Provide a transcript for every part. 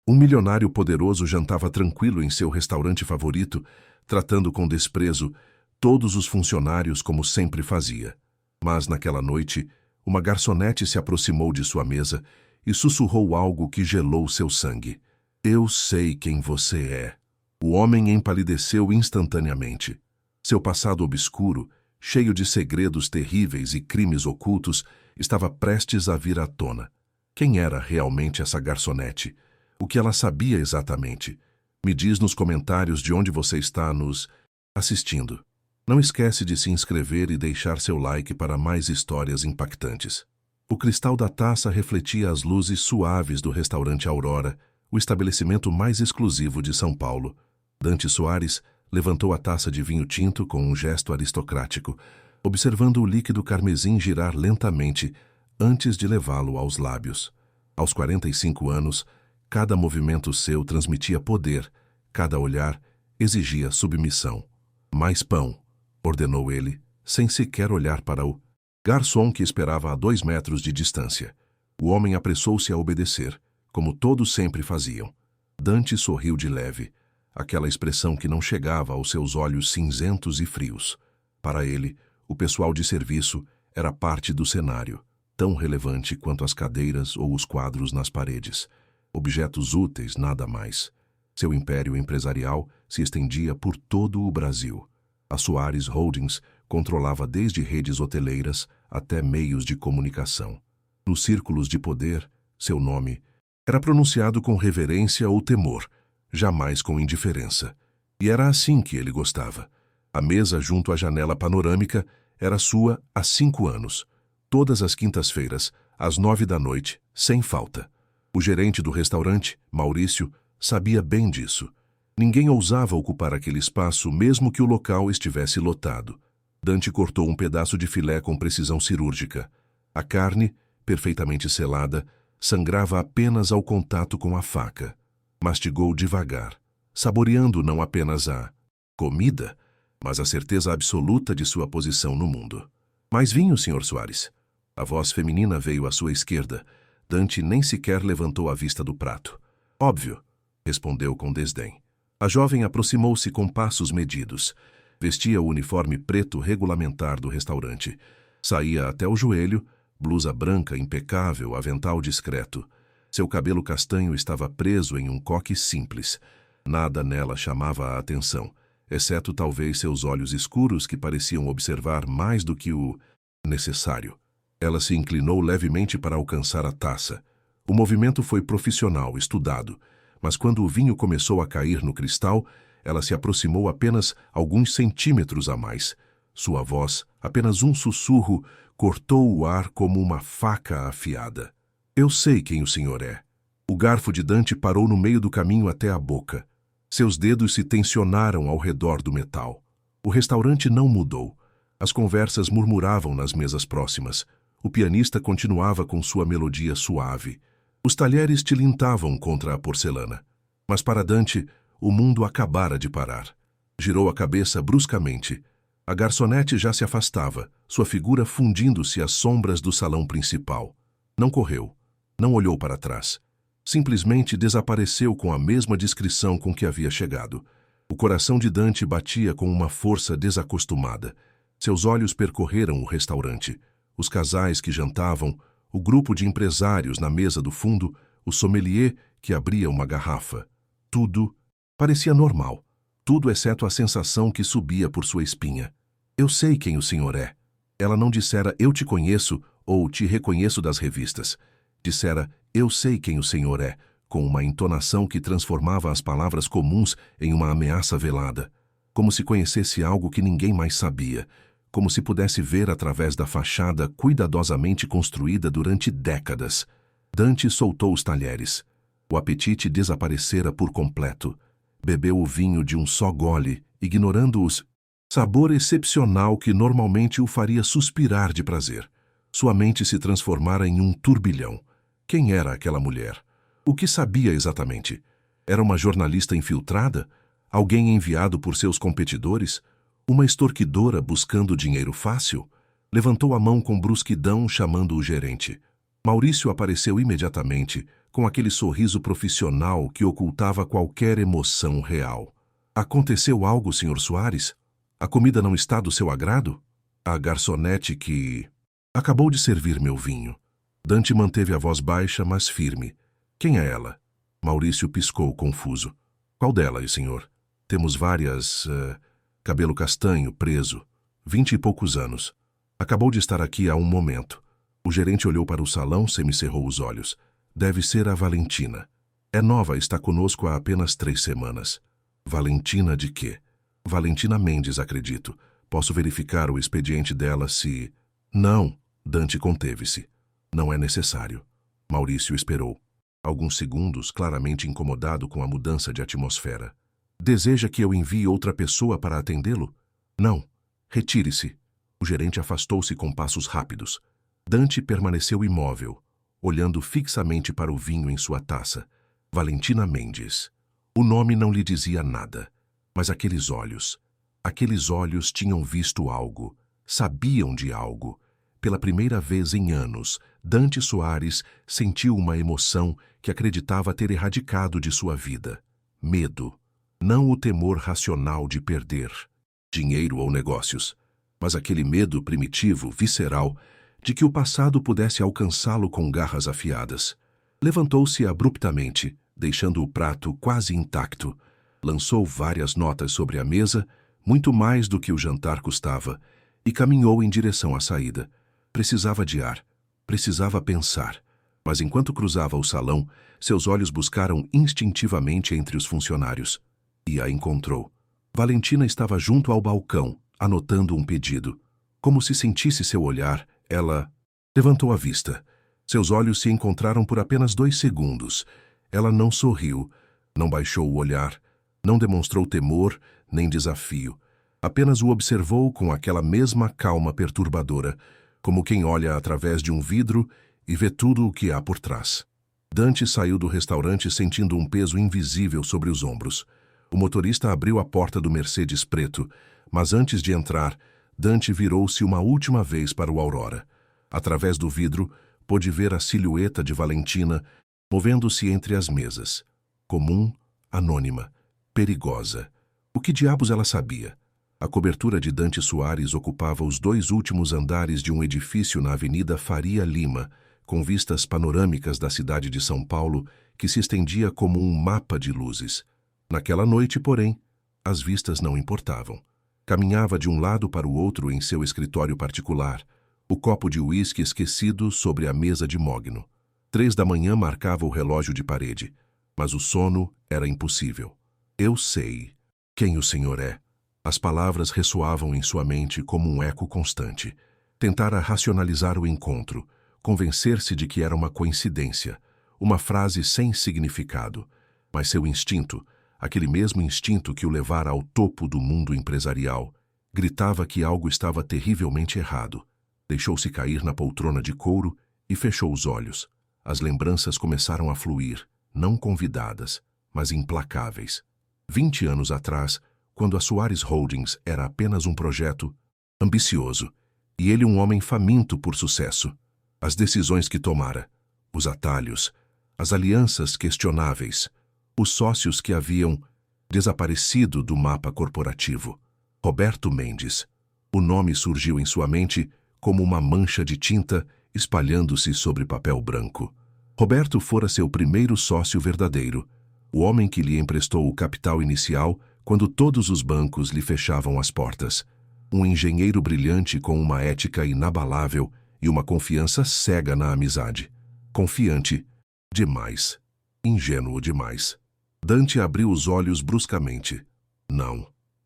Um milionário poderoso jantava tranquilo em seu restaurante favorito, tratando com desprezo todos os funcionários como sempre fazia. Mas, naquela noite, uma garçonete se aproximou de sua mesa e sussurrou algo que gelou seu sangue. Eu sei quem você é. O homem empalideceu instantaneamente. Seu passado obscuro, cheio de segredos terríveis e crimes ocultos, estava prestes a vir à tona. Quem era realmente essa garçonete? O que ela sabia exatamente? Me diz nos comentários de onde você está nos assistindo. Não esquece de se inscrever e deixar seu like para mais histórias impactantes. O cristal da taça refletia as luzes suaves do restaurante Aurora, o estabelecimento mais exclusivo de São Paulo. Dante Soares levantou a taça de vinho tinto com um gesto aristocrático, observando o líquido carmesim girar lentamente antes de levá-lo aos lábios. Aos 45 anos, cada movimento seu transmitia poder, cada olhar exigia submissão. Mais pão, ordenou ele, sem sequer olhar para o garçom que esperava a 2 metros de distância. O homem apressou-se a obedecer, como todos sempre faziam. Dante sorriu de leve, aquela expressão que não chegava aos seus olhos cinzentos e frios. Para ele, o pessoal de serviço era parte do cenário, tão relevante quanto as cadeiras ou os quadros nas paredes. Objetos úteis, nada mais. Seu império empresarial se estendia por todo o Brasil. A Soares Holdings controlava desde redes hoteleiras até meios de comunicação. Nos círculos de poder, seu nome era pronunciado com reverência ou temor, jamais com indiferença. E era assim que ele gostava. A mesa junto à janela panorâmica era sua há 5 anos. Todas as quintas-feiras, às 9 da noite, sem falta. O gerente do restaurante, Maurício, sabia bem disso. Ninguém ousava ocupar aquele espaço, mesmo que o local estivesse lotado. Dante cortou um pedaço de filé com precisão cirúrgica. A carne, perfeitamente selada, sangrava apenas ao contato com a faca. Mastigou devagar, saboreando não apenas a comida, mas a certeza absoluta de sua posição no mundo. Mais vinho, Sr. Soares. A voz feminina veio à sua esquerda. Dante nem sequer levantou a vista do prato. Óbvio, respondeu com desdém. A jovem aproximou-se com passos medidos. Vestia o uniforme preto regulamentar do restaurante. Saía até o joelho, blusa branca impecável, avental discreto. Seu cabelo castanho estava preso em um coque simples. Nada nela chamava a atenção, exceto talvez seus olhos escuros que pareciam observar mais do que o necessário. Ela se inclinou levemente para alcançar a taça. O movimento foi profissional, estudado, mas quando o vinho começou a cair no cristal, ela se aproximou apenas alguns centímetros a mais. Sua voz, apenas um sussurro, cortou o ar como uma faca afiada. Eu sei quem o senhor é. O garfo de Dante parou no meio do caminho até a boca. Seus dedos se tensionaram ao redor do metal. O restaurante não mudou. As conversas murmuravam nas mesas próximas. O pianista continuava com sua melodia suave. Os talheres tilintavam contra a porcelana. Mas para Dante, o mundo acabara de parar. Girou a cabeça bruscamente. A garçonete já se afastava, sua figura fundindo-se às sombras do salão principal. Não correu. Não olhou para trás. Simplesmente desapareceu com a mesma discrição com que havia chegado. O coração de Dante batia com uma força desacostumada. Seus olhos percorreram o restaurante. Os casais que jantavam, o grupo de empresários na mesa do fundo, o sommelier que abria uma garrafa. Tudo parecia normal. Tudo exceto a sensação que subia por sua espinha. Eu sei quem o senhor é. Ela não dissera eu te conheço ou te reconheço das revistas. Dissera eu sei quem o senhor é, com uma entonação que transformava as palavras comuns em uma ameaça velada. Como se conhecesse algo que ninguém mais sabia. Como se pudesse ver através da fachada cuidadosamente construída durante décadas. Dante soltou os talheres. O apetite desaparecera por completo. Bebeu o vinho de um só gole, ignorando os sabor excepcional que normalmente o faria suspirar de prazer. Sua mente se transformara em um turbilhão. Quem era aquela mulher? O que sabia exatamente? Era uma jornalista infiltrada? Alguém enviado por seus competidores? Uma extorquidora buscando dinheiro fácil? Levantou a mão com brusquidão, chamando o gerente. Maurício apareceu imediatamente, com aquele sorriso profissional que ocultava qualquer emoção real. Aconteceu algo, Sr. Soares? A comida não está do seu agrado? A garçonete que acabou de servir meu vinho. Dante manteve a voz baixa, mas firme. Quem é ela? Maurício piscou, confuso. Qual delas, senhor? Temos várias... cabelo castanho, preso. 20 e poucos anos. Acabou de estar aqui há um momento. O gerente olhou para o salão, semicerrou os olhos. Deve ser a Valentina. É nova, está conosco há apenas 3 semanas. Valentina de quê? Valentina Mendes, acredito. Posso verificar o expediente dela se... Não, Dante conteve-se. Não é necessário. Maurício esperou. Alguns segundos, claramente incomodado com a mudança de atmosfera. Deseja que eu envie outra pessoa para atendê-lo? Não. Retire-se. O gerente afastou-se com passos rápidos. Dante permaneceu imóvel, olhando fixamente para o vinho em sua taça. Valentina Mendes. O nome não lhe dizia nada, mas aqueles olhos tinham visto algo, sabiam de algo. Pela primeira vez em anos, Dante Soares sentiu uma emoção que acreditava ter erradicado de sua vida. Medo. Não o temor racional de perder dinheiro ou negócios, mas aquele medo primitivo, visceral, de que o passado pudesse alcançá-lo com garras afiadas. Levantou-se abruptamente, deixando o prato quase intacto. Lançou várias notas sobre a mesa, muito mais do que o jantar custava, e caminhou em direção à saída. Precisava de ar, precisava pensar. Mas enquanto cruzava o salão, seus olhos buscaram instintivamente entre os funcionários. E a encontrou. Valentina estava junto ao balcão, anotando um pedido. Como se sentisse seu olhar, ela levantou a vista. Seus olhos se encontraram por apenas 2 segundos. Ela não sorriu, não baixou o olhar, não demonstrou temor nem desafio. Apenas o observou com aquela mesma calma perturbadora, como quem olha através de um vidro e vê tudo o que há por trás. Dante saiu do restaurante sentindo um peso invisível sobre os ombros. O motorista abriu a porta do Mercedes preto, mas antes de entrar, Dante virou-se uma última vez para o Aurora. Através do vidro, pôde ver a silhueta de Valentina movendo-se entre as mesas. Comum, anônima, perigosa. O que diabos ela sabia? A cobertura de Dante Soares ocupava os 2 últimos andares de um edifício na Avenida Faria Lima, com vistas panorâmicas da cidade de São Paulo, que se estendia como um mapa de luzes. Naquela noite, porém, as vistas não importavam. Caminhava de um lado para o outro em seu escritório particular, o copo de uísque esquecido sobre a mesa de mogno. 3 da manhã marcava o relógio de parede, mas o sono era impossível. Eu sei quem o senhor é. As palavras ressoavam em sua mente como um eco constante. Tentara racionalizar o encontro, convencer-se de que era uma coincidência, uma frase sem significado. Mas seu instinto, aquele mesmo instinto que o levara ao topo do mundo empresarial, gritava que algo estava terrivelmente errado. Deixou-se cair na poltrona de couro e fechou os olhos. As lembranças começaram a fluir, não convidadas, mas implacáveis. 20 anos atrás, quando a Soares Holdings era apenas um projeto ambicioso, e ele um homem faminto por sucesso. As decisões que tomara, os atalhos, as alianças questionáveis, os sócios que haviam desaparecido do mapa corporativo. Roberto Mendes. O nome surgiu em sua mente como uma mancha de tinta espalhando-se sobre papel branco. Roberto fora seu primeiro sócio verdadeiro, o homem que lhe emprestou o capital inicial quando todos os bancos lhe fechavam as portas. Um engenheiro brilhante com uma ética inabalável e uma confiança cega na amizade. Confiante demais. Ingênuo demais. Dante abriu os olhos bruscamente.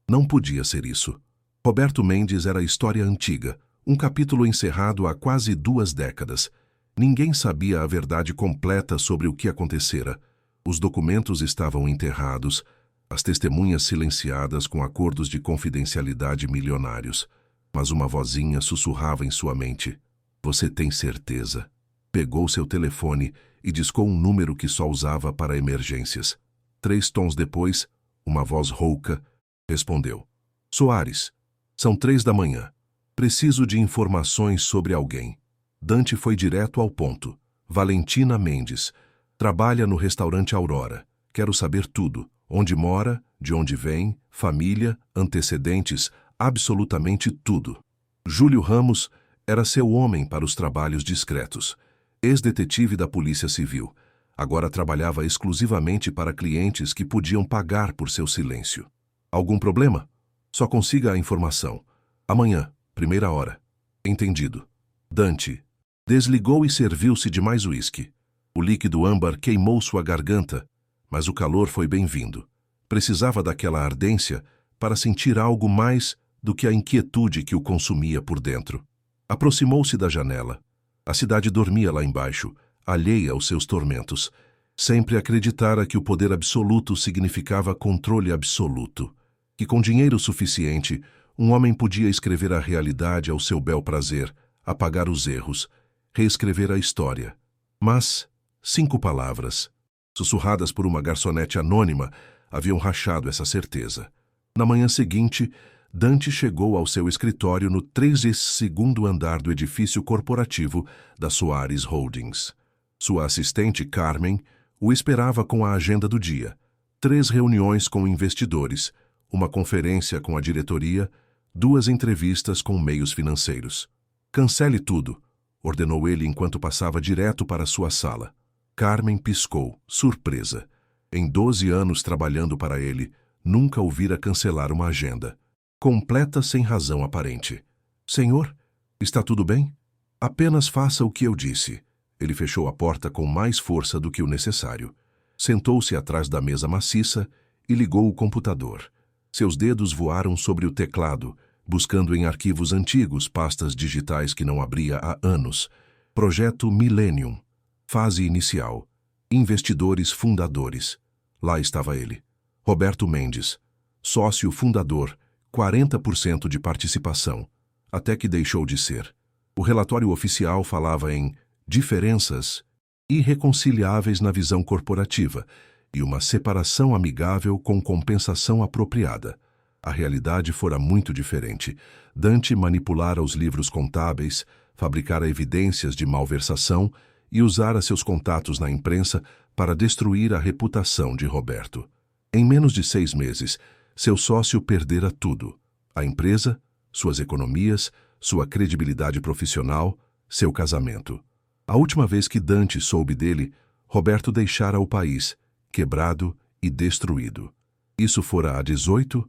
Não podia ser isso. Roberto Mendes era história antiga, um capítulo encerrado há quase 2 décadas. Ninguém sabia a verdade completa sobre o que acontecera. Os documentos estavam enterrados, as testemunhas silenciadas com acordos de confidencialidade milionários. Mas uma vozinha sussurrava em sua mente. Você tem certeza? Pegou seu telefone e discou um número que só usava para emergências. 3 tons depois, uma voz rouca respondeu. Soares, são 3 da manhã. Preciso de informações sobre alguém. Dante foi direto ao ponto. Valentina Mendes. Trabalha no restaurante Aurora. Quero saber tudo. Onde mora, de onde vem, família, antecedentes, absolutamente tudo. Júlio Ramos era seu homem para os trabalhos discretos. Ex-detetive da Polícia Civil. Agora trabalhava exclusivamente para clientes que podiam pagar por seu silêncio. Algum problema? Só consiga a informação. Amanhã, 1ª hora. Entendido. Dante desligou e serviu-se de mais uísque. O líquido âmbar queimou sua garganta, mas o calor foi bem-vindo. Precisava daquela ardência para sentir algo mais do que a inquietude que o consumia por dentro. Aproximou-se da janela. A cidade dormia lá embaixo, alheia aos seus tormentos. Sempre acreditara que o poder absoluto significava controle absoluto. Que com dinheiro suficiente, um homem podia escrever a realidade ao seu bel prazer, apagar os erros, reescrever a história. Mas 5 palavras, sussurradas por uma garçonete anônima, haviam rachado essa certeza. Na manhã seguinte, Dante chegou ao seu escritório no 32º andar do edifício corporativo da Soares Holdings. Sua assistente, Carmen, o esperava com a agenda do dia: 3 reuniões com investidores, uma conferência com a diretoria, 2 entrevistas com meios financeiros. Cancele tudo, ordenou ele enquanto passava direto para sua sala. Carmen piscou, surpresa. Em 12 anos trabalhando para ele, nunca o vira cancelar uma agenda. Completa sem razão aparente. Senhor, está tudo bem? Apenas faça o que eu disse. Ele fechou a porta com mais força do que o necessário. Sentou-se atrás da mesa maciça e ligou o computador. Seus dedos voaram sobre o teclado, buscando em arquivos antigos pastas digitais que não abria há anos. Projeto Millennium. Fase inicial. Investidores fundadores. Lá estava ele. Roberto Mendes. Sócio fundador. 40% de participação. Até que deixou de ser. O relatório oficial falava em diferenças irreconciliáveis na visão corporativa e uma separação amigável com compensação apropriada. A realidade fora muito diferente. Dante manipulara os livros contábeis, fabricara evidências de malversação e usara seus contatos na imprensa para destruir a reputação de Roberto. Em menos de 6 meses, seu sócio perdera tudo: a empresa, suas economias, sua credibilidade profissional, seu casamento. A última vez que Dante soube dele, Roberto deixara o país, quebrado e destruído. Isso fora há 18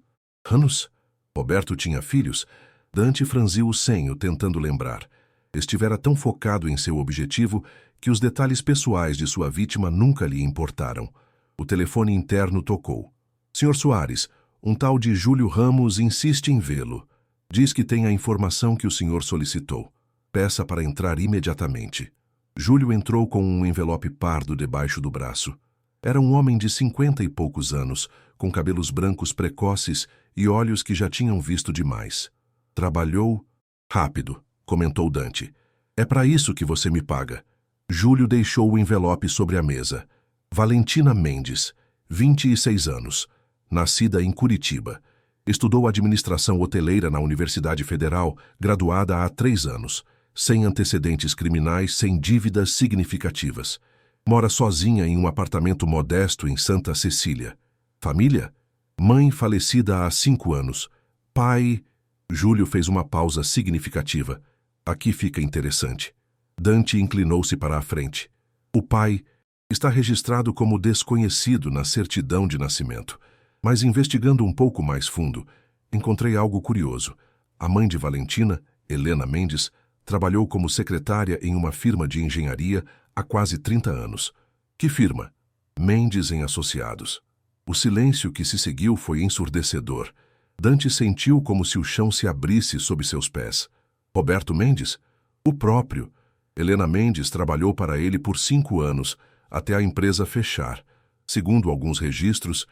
anos? Roberto tinha filhos? Dante franziu o senho, tentando lembrar. Estivera tão focado em seu objetivo que os detalhes pessoais de sua vítima nunca lhe importaram. O telefone interno tocou. Sr. Soares, um tal de Júlio Ramos insiste em vê-lo. Diz que tem a informação que o senhor solicitou. Peça para entrar imediatamente. Júlio entrou com um envelope pardo debaixo do braço. Era um homem de 50 e poucos anos, com cabelos brancos precoces e olhos que já tinham visto demais. Trabalhou rápido, comentou Dante. É para isso que você me paga. Júlio deixou o envelope sobre a mesa. Valentina Mendes, 26 anos, nascida em Curitiba. Estudou administração hoteleira na Universidade Federal, graduada há 3 anos. Sem antecedentes criminais, sem dívidas significativas. Mora sozinha em um apartamento modesto em Santa Cecília. Família? Mãe falecida há 5 anos. Pai... Júlio fez uma pausa significativa. Aqui fica interessante. Dante inclinou-se para a frente. O pai está registrado como desconhecido na certidão de nascimento. Mas investigando um pouco mais fundo, encontrei algo curioso. A mãe de Valentina, Helena Mendes, trabalhou como secretária em uma firma de engenharia há quase 30 anos. Que firma? Mendes em Associados. O silêncio que se seguiu foi ensurdecedor. Dante sentiu como se o chão se abrisse sob seus pés. Roberto Mendes? O próprio. Helena Mendes trabalhou para ele por 5 anos, até a empresa fechar. Segundo alguns registros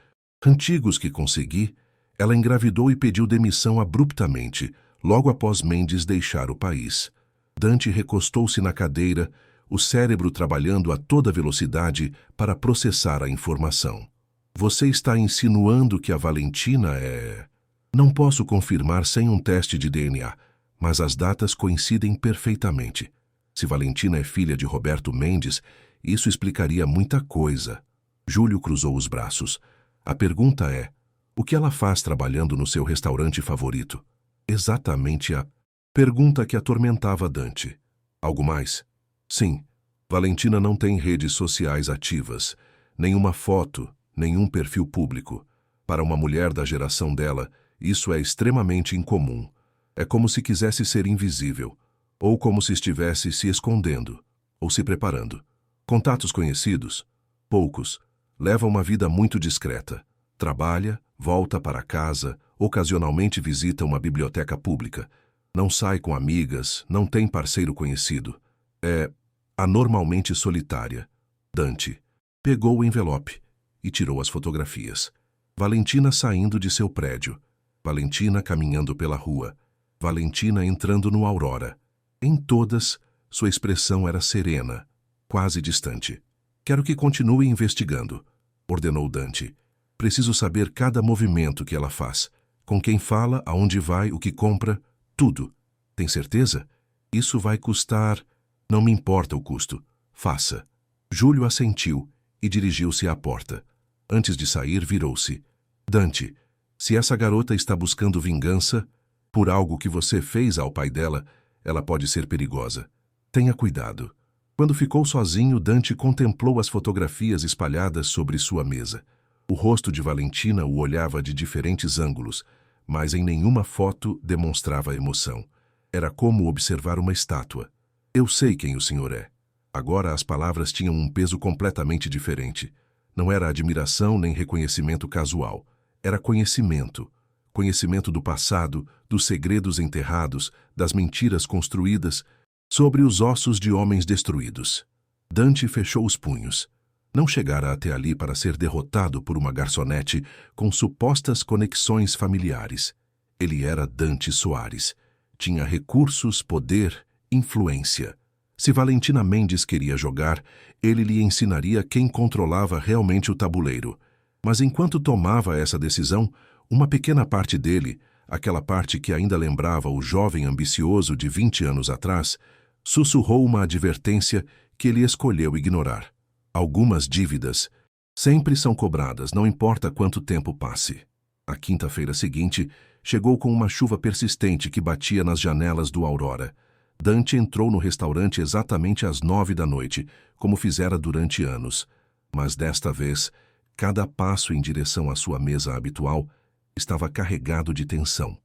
antigos que consegui, ela engravidou e pediu demissão abruptamente, logo após Mendes deixar o país. Dante recostou-se na cadeira, o cérebro trabalhando a toda velocidade para processar a informação. Você está insinuando que a Valentina é... Não posso confirmar sem um teste de DNA, mas as datas coincidem perfeitamente. Se Valentina é filha de Roberto Mendes, Isso explicaria muita coisa. Júlio cruzou os braços. A pergunta é: o que ela faz trabalhando no seu restaurante favorito? Exatamente a pergunta que atormentava Dante. Algo mais? Sim. Valentina não tem redes sociais ativas, nenhuma foto, nenhum perfil público. Para uma mulher da geração dela, isso é extremamente incomum. É como se quisesse ser invisível, ou como se estivesse se escondendo, ou se preparando. Contatos conhecidos? Poucos. Leva uma vida muito discreta. Trabalha, volta para casa, ocasionalmente visita uma biblioteca pública. Não sai com amigas, não tem parceiro conhecido. É anormalmente solitária. Dante pegou o envelope e tirou as fotografias. Valentina saindo de seu prédio. Valentina caminhando pela rua. Valentina entrando no Aurora. Em todas, sua expressão era serena, quase distante. Quero que continue investigando, ordenou Dante. Preciso saber cada movimento que ela faz. Com quem fala, aonde vai, o que compra, tudo. Tem certeza? Isso vai custar... Não me importa o custo. Faça. Júlio assentiu e dirigiu-se à porta. Antes de sair, virou-se. Dante, se essa garota está buscando vingança por algo que você fez ao pai dela, ela pode ser perigosa. Tenha cuidado. Quando ficou sozinho, Dante contemplou as fotografias espalhadas sobre sua mesa. O rosto de Valentina o olhava de diferentes ângulos, mas em nenhuma foto demonstrava emoção. Era como observar uma estátua. Eu sei quem o senhor é. Agora as palavras tinham um peso completamente diferente. Não era admiração nem reconhecimento casual. Era conhecimento. Conhecimento do passado, dos segredos enterrados, das mentiras construídas, sobre os ossos de homens destruídos. Dante fechou os punhos. Não chegara até ali para ser derrotado por uma garçonete com supostas conexões familiares. Ele era Dante Soares. Tinha recursos, poder, influência. Se Valentina Mendes queria jogar, ele lhe ensinaria quem controlava realmente o tabuleiro. Mas enquanto tomava essa decisão, uma pequena parte dele, aquela parte que ainda lembrava o jovem ambicioso de 20 anos atrás, sussurrou uma advertência que ele escolheu ignorar. Algumas dívidas sempre são cobradas, não importa quanto tempo passe. A quinta-feira seguinte chegou com uma chuva persistente que batia nas janelas do Aurora. Dante entrou no restaurante exatamente às 9 da noite, como fizera durante anos. Mas desta vez, cada passo em direção à sua mesa habitual estava carregado de tensão.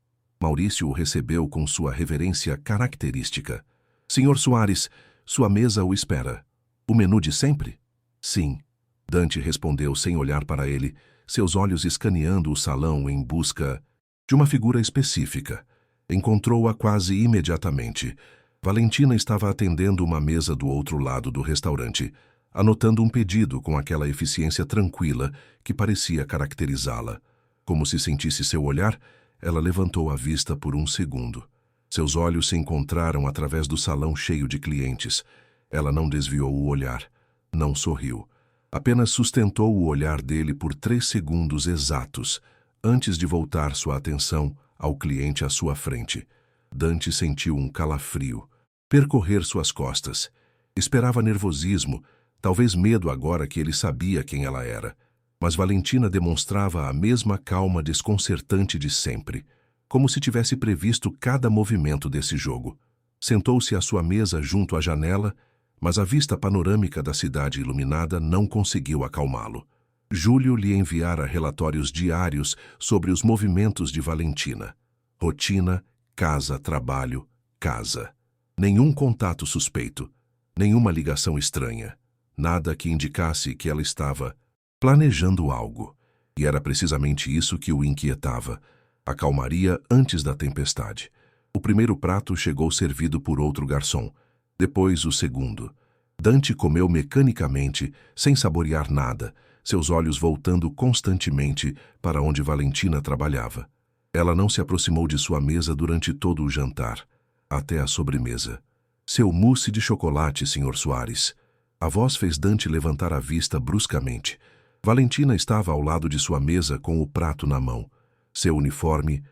Maurício o recebeu com sua reverência característica. Senhor Soares, sua mesa o espera. O menu de sempre? Sim. Dante respondeu sem olhar para ele, seus olhos escaneando o salão em busca de uma figura específica. Encontrou-a quase imediatamente. Valentina estava atendendo uma mesa do outro lado do restaurante, anotando um pedido com aquela eficiência tranquila que parecia caracterizá-la. Como se sentisse seu olhar, ela levantou a vista por um segundo. Seus olhos se encontraram através do salão cheio de clientes. Ela não desviou o olhar, não sorriu. Apenas sustentou o olhar dele por 3 segundos exatos, antes de voltar sua atenção ao cliente à sua frente. Dante sentiu um calafrio percorrer suas costas. Esperava nervosismo, talvez medo agora que ele sabia quem ela era. Mas Valentina demonstrava a mesma calma desconcertante de sempre, como se tivesse previsto cada movimento desse jogo. Sentou-se à sua mesa junto à janela, mas a vista panorâmica da cidade iluminada não conseguiu acalmá-lo. Júlio lhe enviara relatórios diários sobre os movimentos de Valentina. Rotina, casa, trabalho, casa. Nenhum contato suspeito, nenhuma ligação estranha, nada que indicasse que ela estava planejando algo. E era precisamente isso que o inquietava. A calmaria antes da tempestade. O primeiro prato chegou servido por outro garçom, depois o segundo. Dante comeu mecanicamente, sem saborear nada, seus olhos voltando constantemente para onde Valentina trabalhava. Ela não se aproximou de sua mesa durante todo o jantar, até a sobremesa. Seu mousse de chocolate, Sr. Soares. A voz fez Dante levantar a vista bruscamente. Valentina estava ao lado de sua mesa com o prato na mão. Seu uniforme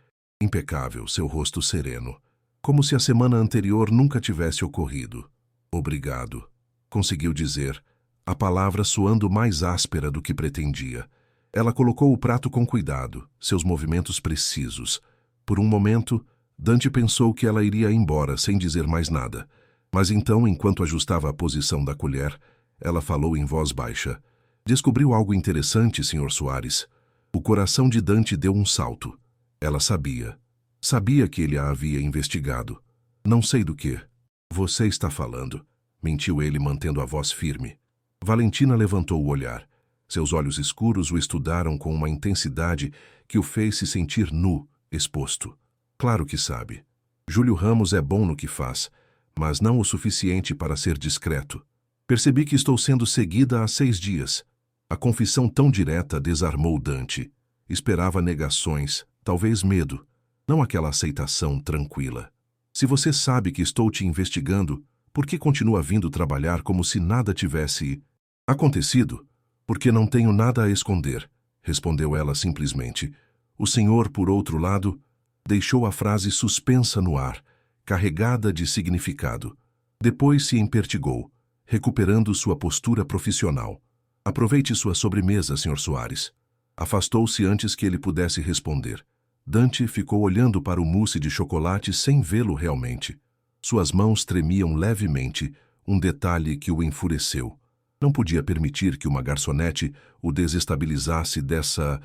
impecável, seu rosto sereno. Como se a semana anterior nunca tivesse ocorrido. Obrigado, conseguiu dizer, a palavra soando mais áspera do que pretendia. Ela colocou o prato com cuidado, seus movimentos precisos. Por um momento, Dante pensou que ela iria embora sem dizer mais nada. Mas então, enquanto ajustava a posição da colher, ela falou em voz baixa. Descobriu algo interessante, Sr. Soares. O coração de Dante deu um salto. Ela sabia. Sabia que ele a havia investigado. Não sei do que. Você está falando, mentiu ele, mantendo a voz firme. Valentina levantou o olhar. Seus olhos escuros o estudaram com uma intensidade que o fez se sentir nu, exposto. Claro que sabe. Júlio Ramos é bom no que faz, mas não o suficiente para ser discreto. Percebi que estou sendo seguida há 6 dias. A confissão tão direta desarmou Dante. Esperava negações, talvez medo, não aquela aceitação tranquila. Se você sabe que estou te investigando, por que continua vindo trabalhar como se nada tivesse acontecido? Porque não tenho nada a esconder, respondeu ela simplesmente. O senhor, por outro lado, deixou a frase suspensa no ar, carregada de significado. Depois se empertigou, recuperando sua postura profissional. Aproveite sua sobremesa, Sr. Soares. Afastou-se antes que ele pudesse responder. Dante ficou olhando para o mousse de chocolate sem vê-lo realmente. Suas mãos tremiam levemente, um detalhe que o enfureceu. Não podia permitir que uma garçonete o desestabilizasse dessa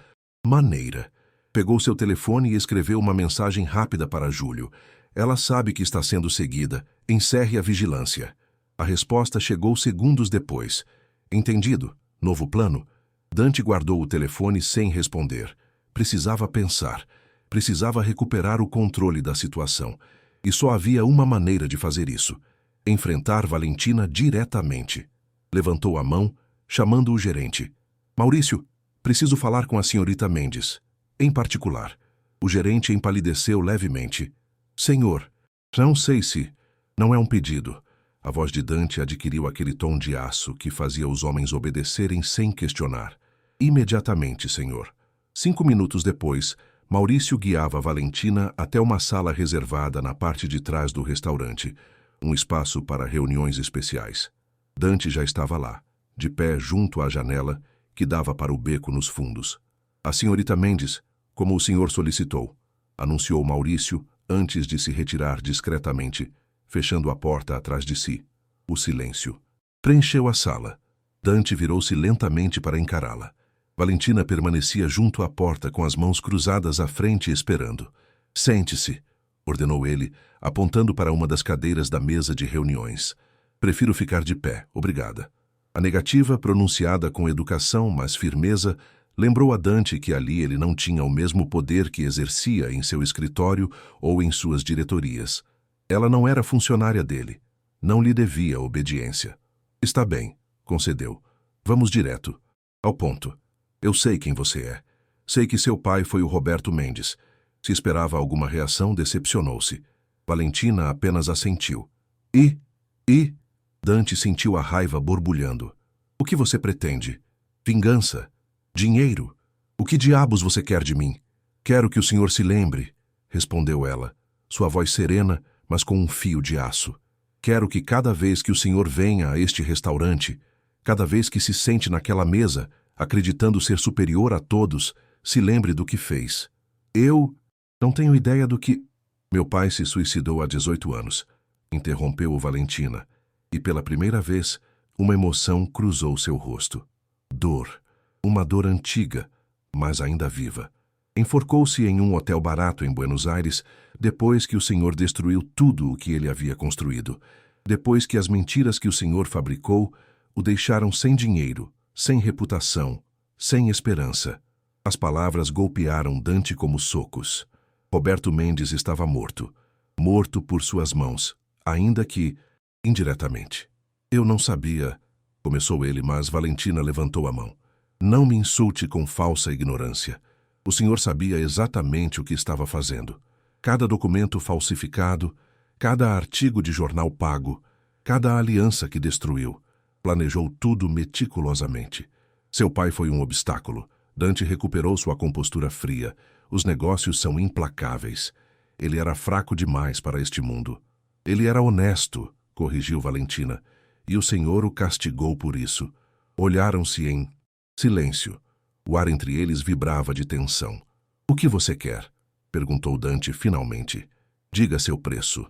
maneira. Pegou seu telefone e escreveu uma mensagem rápida para Júlio. Ela sabe que está sendo seguida. Encerre a vigilância. A resposta chegou segundos depois. Entendido. Novo plano? Dante guardou o telefone sem responder. Precisava pensar. Precisava recuperar o controle da situação. E só havia uma maneira de fazer isso. Enfrentar Valentina diretamente. Levantou a mão, chamando o gerente. Maurício, preciso falar com a senhorita Mendes. Em particular. O gerente empalideceu levemente. Senhor, não sei se... Não é um pedido. A voz de Dante adquiriu aquele tom de aço que fazia os homens obedecerem sem questionar. Imediatamente, senhor. 5 minutos depois, Maurício guiava Valentina até uma sala reservada na parte de trás do restaurante, um espaço para reuniões especiais. Dante já estava lá, de pé junto à janela que dava para o beco nos fundos. A senhorita Mendes, como o senhor solicitou, anunciou Maurício antes de se retirar discretamente, fechando a porta atrás de si. O silêncio preencheu a sala. Dante virou-se lentamente para encará-la. Valentina permanecia junto à porta com as mãos cruzadas à frente esperando. Sente-se, ordenou ele, apontando para uma das cadeiras da mesa de reuniões. Prefiro ficar de pé, obrigada. A negativa, pronunciada com educação, mas firmeza, lembrou a Dante que ali ele não tinha o mesmo poder que exercia em seu escritório ou em suas diretorias. Ela não era funcionária dele. Não lhe devia obediência. Está bem, concedeu. Vamos direto. Ao ponto. Eu sei quem você é. Sei que seu pai foi o Roberto Mendes. Se esperava alguma reação, decepcionou-se. Valentina apenas assentiu. E? Dante sentiu a raiva borbulhando. O que você pretende? Vingança? Dinheiro? O que diabos você quer de mim? Quero que o senhor se lembre, respondeu ela, sua voz serena, mas com um fio de aço. Quero que cada vez que o senhor venha a este restaurante, cada vez que se sente naquela mesa, acreditando ser superior a todos, se lembre do que fez. Eu não tenho ideia do que... Meu pai se suicidou há 18 anos, interrompeu-o Valentina, e pela primeira vez, uma emoção cruzou seu rosto. Dor. Uma dor antiga, mas ainda viva. Enforcou-se em um hotel barato em Buenos Aires, depois que o senhor destruiu tudo o que ele havia construído, depois que as mentiras que o senhor fabricou o deixaram sem dinheiro, sem reputação, sem esperança. As palavras golpearam Dante como socos. Roberto Mendes estava morto. Morto por suas mãos, ainda que, indiretamente. Eu não sabia, começou ele, mas Valentina levantou a mão. Não me insulte com falsa ignorância. O senhor sabia exatamente o que estava fazendo. Cada documento falsificado, cada artigo de jornal pago, cada aliança que destruiu. Planejou tudo meticulosamente. Seu pai foi um obstáculo. Dante recuperou sua compostura fria. Os negócios são implacáveis. Ele era fraco demais para este mundo. Ele era honesto, corrigiu Valentina, e o senhor o castigou por isso. Olharam-se em silêncio. O ar entre eles vibrava de tensão. O que você quer? Perguntou Dante finalmente. Diga seu preço.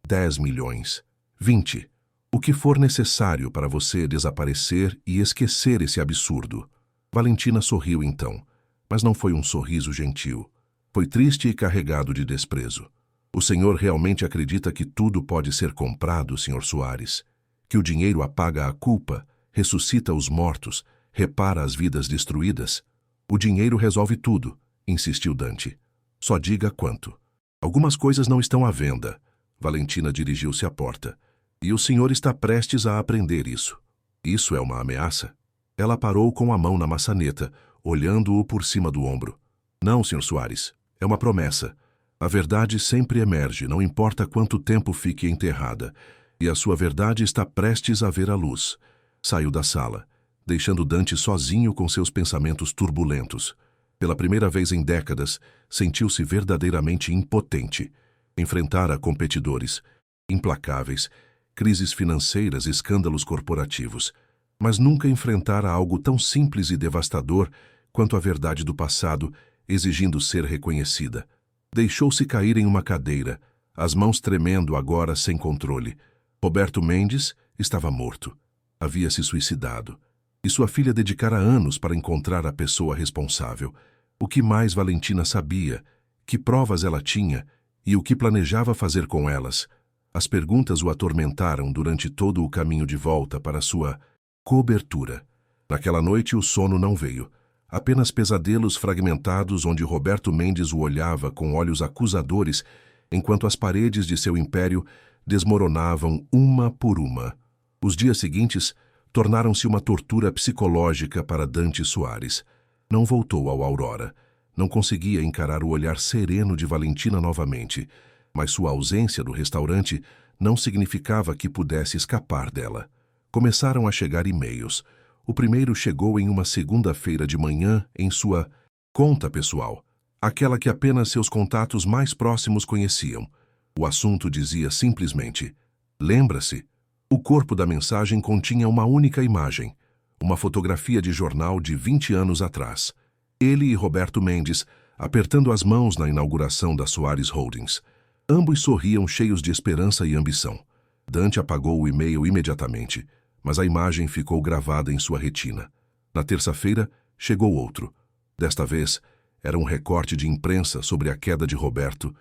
10 milhões. 20. O que for necessário para você desaparecer e esquecer esse absurdo. Valentina sorriu então, mas não foi um sorriso gentil. Foi triste e carregado de desprezo. O senhor realmente acredita que tudo pode ser comprado, Sr. Soares? Que o dinheiro apaga a culpa, ressuscita os mortos, repara as vidas destruídas? O dinheiro resolve tudo, insistiu Dante. Só diga quanto. Algumas coisas não estão à venda. Valentina dirigiu-se à porta. E o senhor está prestes a aprender isso. Isso é uma ameaça? Ela parou com a mão na maçaneta, olhando-o por cima do ombro. Não, Sr. Soares. É uma promessa. A verdade sempre emerge, não importa quanto tempo fique enterrada. E a sua verdade está prestes a ver a luz. Saiu da sala, deixando Dante sozinho com seus pensamentos turbulentos. Pela primeira vez em décadas, sentiu-se verdadeiramente impotente. Enfrentara competidores, implacáveis, crises financeiras e escândalos corporativos. Mas nunca enfrentara algo tão simples e devastador quanto a verdade do passado, exigindo ser reconhecida. Deixou-se cair em uma cadeira, as mãos tremendo agora sem controle. Roberto Mendes estava morto. Havia se suicidado. E sua filha dedicara anos para encontrar a pessoa responsável. O que mais Valentina sabia? Que provas ela tinha? E o que planejava fazer com elas? As perguntas o atormentaram durante todo o caminho de volta para sua cobertura. Naquela noite o sono não veio. Apenas pesadelos fragmentados onde Roberto Mendes o olhava com olhos acusadores, enquanto as paredes de seu império desmoronavam uma por uma. Os dias seguintes tornaram-se uma tortura psicológica para Dante Soares. Não voltou ao Aurora. Não conseguia encarar o olhar sereno de Valentina novamente, mas sua ausência do restaurante não significava que pudesse escapar dela. Começaram a chegar e-mails. O primeiro chegou em uma segunda-feira de manhã em sua conta pessoal, aquela que apenas seus contatos mais próximos conheciam. O assunto dizia simplesmente: lembra-se? O corpo da mensagem continha uma única imagem, uma fotografia de jornal de 20 anos atrás. Ele e Roberto Mendes, apertando as mãos na inauguração da Soares Holdings. Ambos sorriam cheios de esperança e ambição. Dante apagou o e-mail imediatamente, mas a imagem ficou gravada em sua retina. Na terça-feira, chegou outro. Desta vez, era um recorte de imprensa sobre a queda de Roberto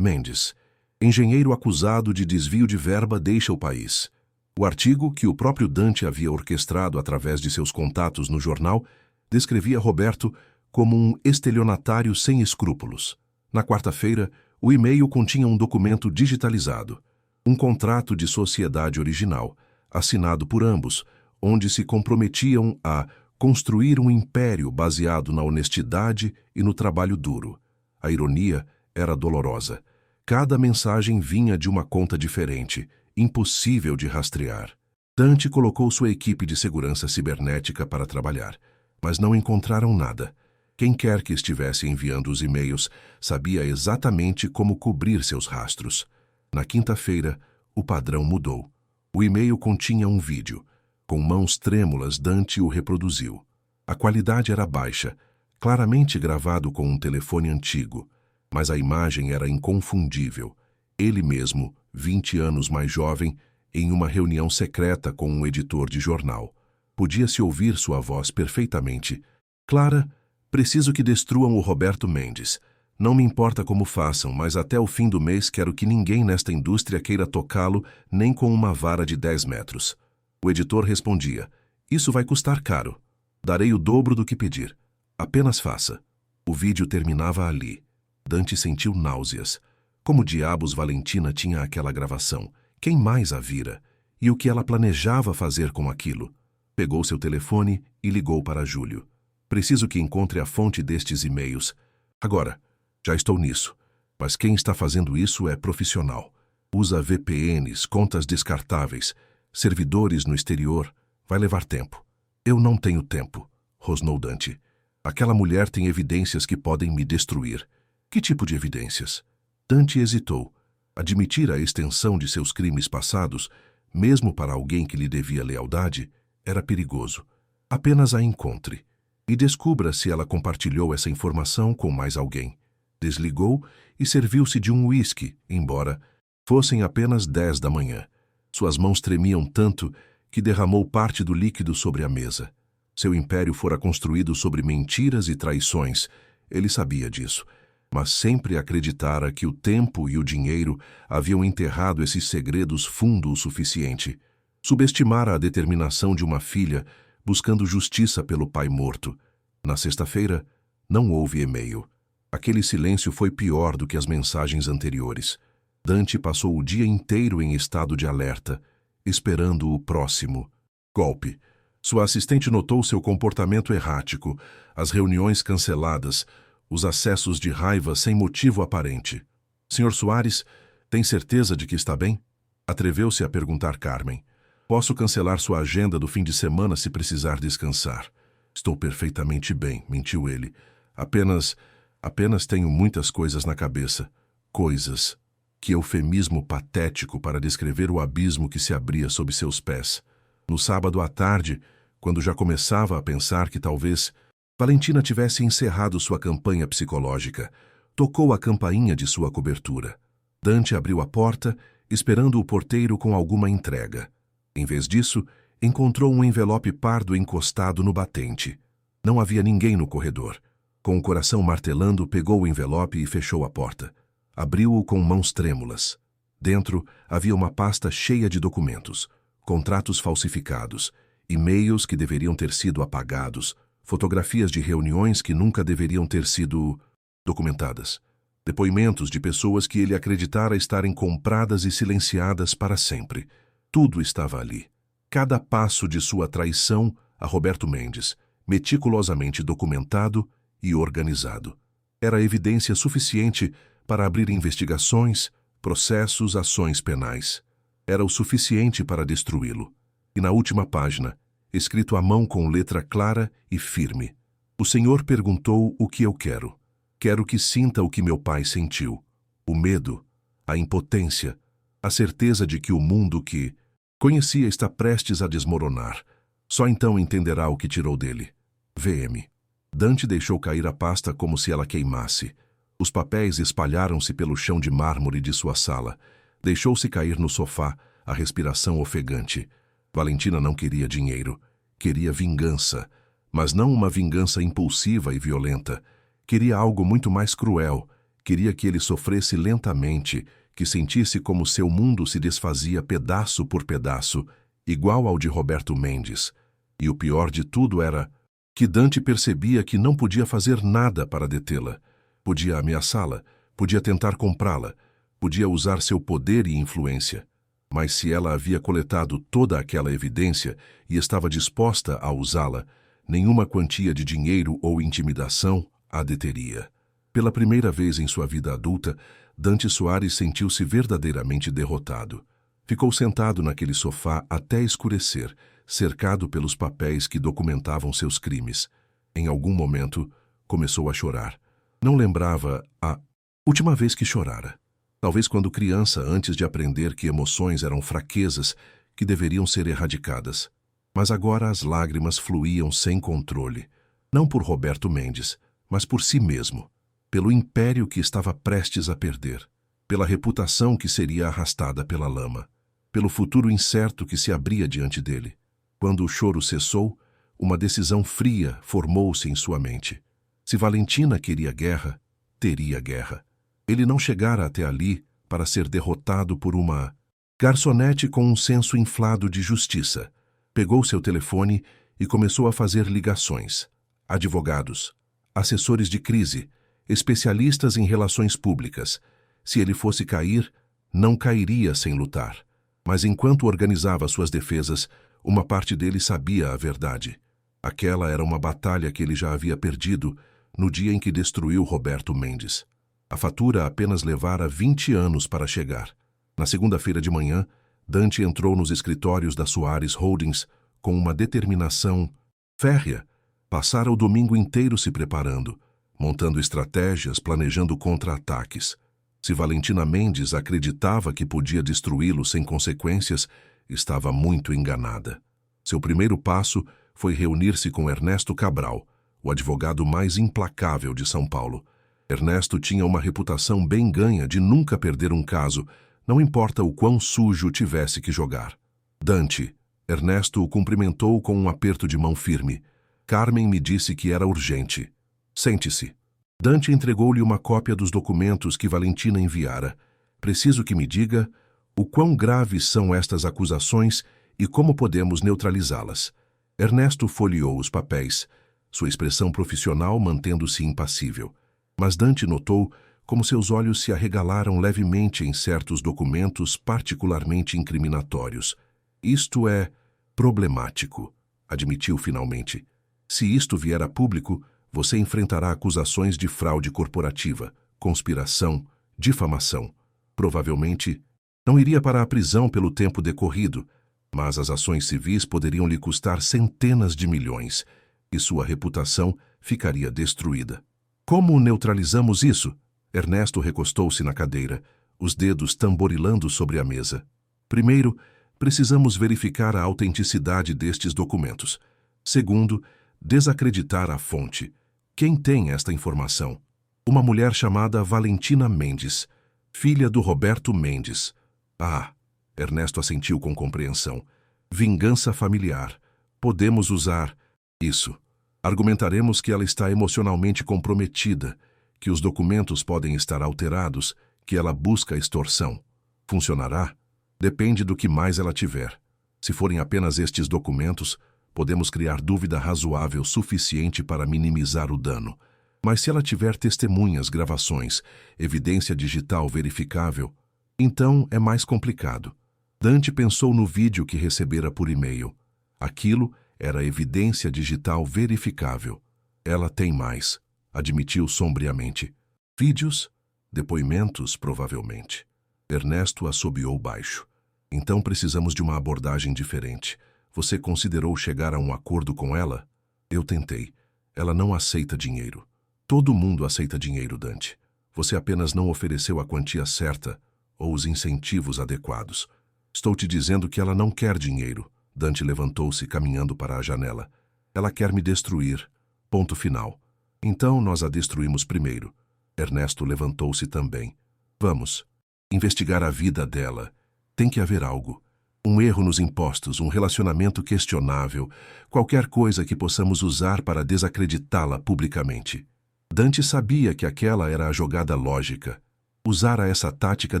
Mendes. Engenheiro acusado de desvio de verba deixa o país. O artigo, que o próprio Dante havia orquestrado através de seus contatos no jornal, descrevia Roberto como um estelionatário sem escrúpulos. Na quarta-feira, o e-mail continha um documento digitalizado, um contrato de sociedade original, assinado por ambos, onde se comprometiam a construir um império baseado na honestidade e no trabalho duro. A ironia era dolorosa. Cada mensagem vinha de uma conta diferente, impossível de rastrear. Dante colocou sua equipe de segurança cibernética para trabalhar, mas não encontraram nada. Quem quer que estivesse enviando os e-mails sabia exatamente como cobrir seus rastros. Na quinta-feira, o padrão mudou. O e-mail continha um vídeo. Com mãos trêmulas, Dante o reproduziu. A qualidade era baixa, claramente gravado com um telefone antigo, mas a imagem era inconfundível. Ele mesmo, 20 anos mais jovem, em uma reunião secreta com um editor de jornal. Podia-se ouvir sua voz perfeitamente. Clara, preciso que destruam o Roberto Mendes. Não me importa como façam, mas até o fim do mês quero que ninguém nesta indústria queira tocá-lo nem com uma vara de 10 metros. O editor respondia: isso vai custar caro. Darei o dobro do que pedir. Apenas faça. O vídeo terminava ali. Dante sentiu náuseas. Como diabos Valentina tinha aquela gravação? Quem mais a vira? E o que ela planejava fazer com aquilo? Pegou seu telefone e ligou para Júlio. Preciso que encontre a fonte destes e-mails. Agora, já estou nisso. Mas quem está fazendo isso é profissional. Usa VPNs, contas descartáveis, servidores no exterior. Vai levar tempo. Eu não tenho tempo, rosnou Dante. Aquela mulher tem evidências que podem me destruir. Que tipo de evidências? Dante hesitou. Admitir a extensão de seus crimes passados, mesmo para alguém que lhe devia lealdade, era perigoso. Apenas a encontre e descubra se ela compartilhou essa informação com mais alguém. Desligou e serviu-se de um uísque, embora fossem apenas 10 da manhã. Suas mãos tremiam tanto que derramou parte do líquido sobre a mesa. Seu império fora construído sobre mentiras e traições. Ele sabia disso, mas sempre acreditara que o tempo e o dinheiro haviam enterrado esses segredos fundo o suficiente. Subestimara a determinação de uma filha buscando justiça pelo pai morto. Na sexta-feira, não houve e-mail. Aquele silêncio foi pior do que as mensagens anteriores. Dante passou o dia inteiro em estado de alerta, esperando o próximo golpe. Sua assistente notou seu comportamento errático, as reuniões canceladas, os acessos de raiva sem motivo aparente. Sr. Soares, tem certeza de que está bem? Atreveu-se a perguntar Carmen. Posso cancelar sua agenda do fim de semana se precisar descansar. Estou perfeitamente bem, mentiu ele. Apenas tenho muitas coisas na cabeça. Coisas. Que eufemismo patético para descrever o abismo que se abria sob seus pés. No sábado à tarde, quando já começava a pensar que talvez Valentina tivesse encerrado sua campanha psicológica, tocou a campainha de sua cobertura. Dante abriu a porta, esperando o porteiro com alguma entrega. Em vez disso, encontrou um envelope pardo encostado no batente. Não havia ninguém no corredor. Com o coração martelando, pegou o envelope e fechou a porta. Abriu-o com mãos trêmulas. Dentro havia uma pasta cheia de documentos, contratos falsificados, e-mails que deveriam ter sido apagados, fotografias de reuniões que nunca deveriam ter sido documentadas, depoimentos de pessoas que ele acreditara estarem compradas e silenciadas para sempre. Tudo estava ali. Cada passo de sua traição a Roberto Mendes, meticulosamente documentado e organizado. Era evidência suficiente para abrir investigações, processos, ações penais. Era o suficiente para destruí-lo. E na última página, escrito à mão com letra clara e firme: o Senhor perguntou o que eu quero. Quero que sinta o que meu pai sentiu. O medo, a impotência, a certeza de que o mundo que conhecia está prestes a desmoronar. Só então entenderá o que tirou dele. VM. Dante deixou cair a pasta como se ela queimasse. Os papéis espalharam-se pelo chão de mármore de sua sala. Deixou-se cair no sofá, a respiração ofegante. Valentina não queria dinheiro. Queria vingança. Mas não uma vingança impulsiva e violenta. Queria algo muito mais cruel. Queria que ele sofresse lentamente, que sentisse como seu mundo se desfazia pedaço por pedaço, igual ao de Roberto Mendes. E o pior de tudo era que Dante percebia que não podia fazer nada para detê-la. Podia ameaçá-la, podia tentar comprá-la, podia usar seu poder e influência. Mas se ela havia coletado toda aquela evidência e estava disposta a usá-la, nenhuma quantia de dinheiro ou intimidação a deteria. Pela primeira vez em sua vida adulta, Dante Soares sentiu-se verdadeiramente derrotado. Ficou sentado naquele sofá até escurecer, cercado pelos papéis que documentavam seus crimes. Em algum momento, começou a chorar. Não lembrava a última vez que chorara. Talvez quando criança, antes de aprender que emoções eram fraquezas que deveriam ser erradicadas. Mas agora as lágrimas fluíam sem controle. Não por Roberto Mendes, mas por si mesmo. Pelo império que estava prestes a perder, pela reputação que seria arrastada pela lama, pelo futuro incerto que se abria diante dele. Quando o choro cessou, uma decisão fria formou-se em sua mente. Se Valentina queria guerra, teria guerra. Ele não chegara até ali para ser derrotado por uma garçonete com um senso inflado de justiça. Pegou seu telefone e começou a fazer ligações. Advogados, assessores de crise, especialistas em relações públicas. Se ele fosse cair, não cairia sem lutar. Mas enquanto organizava suas defesas, uma parte dele sabia a verdade. Aquela era uma batalha que ele já havia perdido no dia em que destruiu Roberto Mendes. A fatura apenas levara 20 anos para chegar. Na segunda-feira de manhã, Dante entrou nos escritórios da Soares Holdings com uma determinação férrea. Passara o domingo inteiro se preparando, montando estratégias, planejando contra-ataques. Se Valentina Mendes acreditava que podia destruí-lo sem consequências, estava muito enganada. Seu primeiro passo foi reunir-se com Ernesto Cabral, o advogado mais implacável de São Paulo. Ernesto tinha uma reputação bem ganha de nunca perder um caso, não importa o quão sujo tivesse que jogar. Dante, Ernesto o cumprimentou com um aperto de mão firme. Carmen me disse que era urgente. Sente-se. Dante entregou-lhe uma cópia dos documentos que Valentina enviara. Preciso que me diga o quão graves são estas acusações e como podemos neutralizá-las. Ernesto folheou os papéis, sua expressão profissional mantendo-se impassível. Mas Dante notou como seus olhos se arregalaram levemente em certos documentos particularmente incriminatórios. Isto é problemático, admitiu finalmente. Se isto vier a público, você enfrentará acusações de fraude corporativa, conspiração, difamação. Provavelmente, não iria para a prisão pelo tempo decorrido, mas as ações civis poderiam lhe custar centenas de milhões, e sua reputação ficaria destruída. Como neutralizamos isso? Ernesto recostou-se na cadeira, os dedos tamborilando sobre a mesa. Primeiro, precisamos verificar a autenticidade destes documentos. Segundo, desacreditar a fonte. Quem tem esta informação? Uma mulher chamada Valentina Mendes, filha do Roberto Mendes. Ah, Ernesto assentiu com compreensão. Vingança familiar. Podemos usar isso. Argumentaremos que ela está emocionalmente comprometida, que os documentos podem estar alterados, que ela busca extorsão. Funcionará? Depende do que mais ela tiver. Se forem apenas estes documentos, podemos criar dúvida razoável suficiente para minimizar o dano. Mas se ela tiver testemunhas, gravações, evidência digital verificável, então é mais complicado. Dante pensou no vídeo que recebera por e-mail. Aquilo era evidência digital verificável. Ela tem mais, admitiu sombriamente. Vídeos? Depoimentos, provavelmente. Ernesto assobiou baixo. Então precisamos de uma abordagem diferente. Você considerou chegar a um acordo com ela? Eu tentei. Ela não aceita dinheiro. Todo mundo aceita dinheiro, Dante. Você apenas não ofereceu a quantia certa ou os incentivos adequados. Estou te dizendo que ela não quer dinheiro. Dante levantou-se, caminhando para a janela. Ela quer me destruir. Ponto final. Então nós a destruímos primeiro. Ernesto levantou-se também. Vamos. Investigar a vida dela. Tem que haver algo. Um erro nos impostos, um relacionamento questionável, qualquer coisa que possamos usar para desacreditá-la publicamente. Dante sabia que aquela era a jogada lógica. Usara essa tática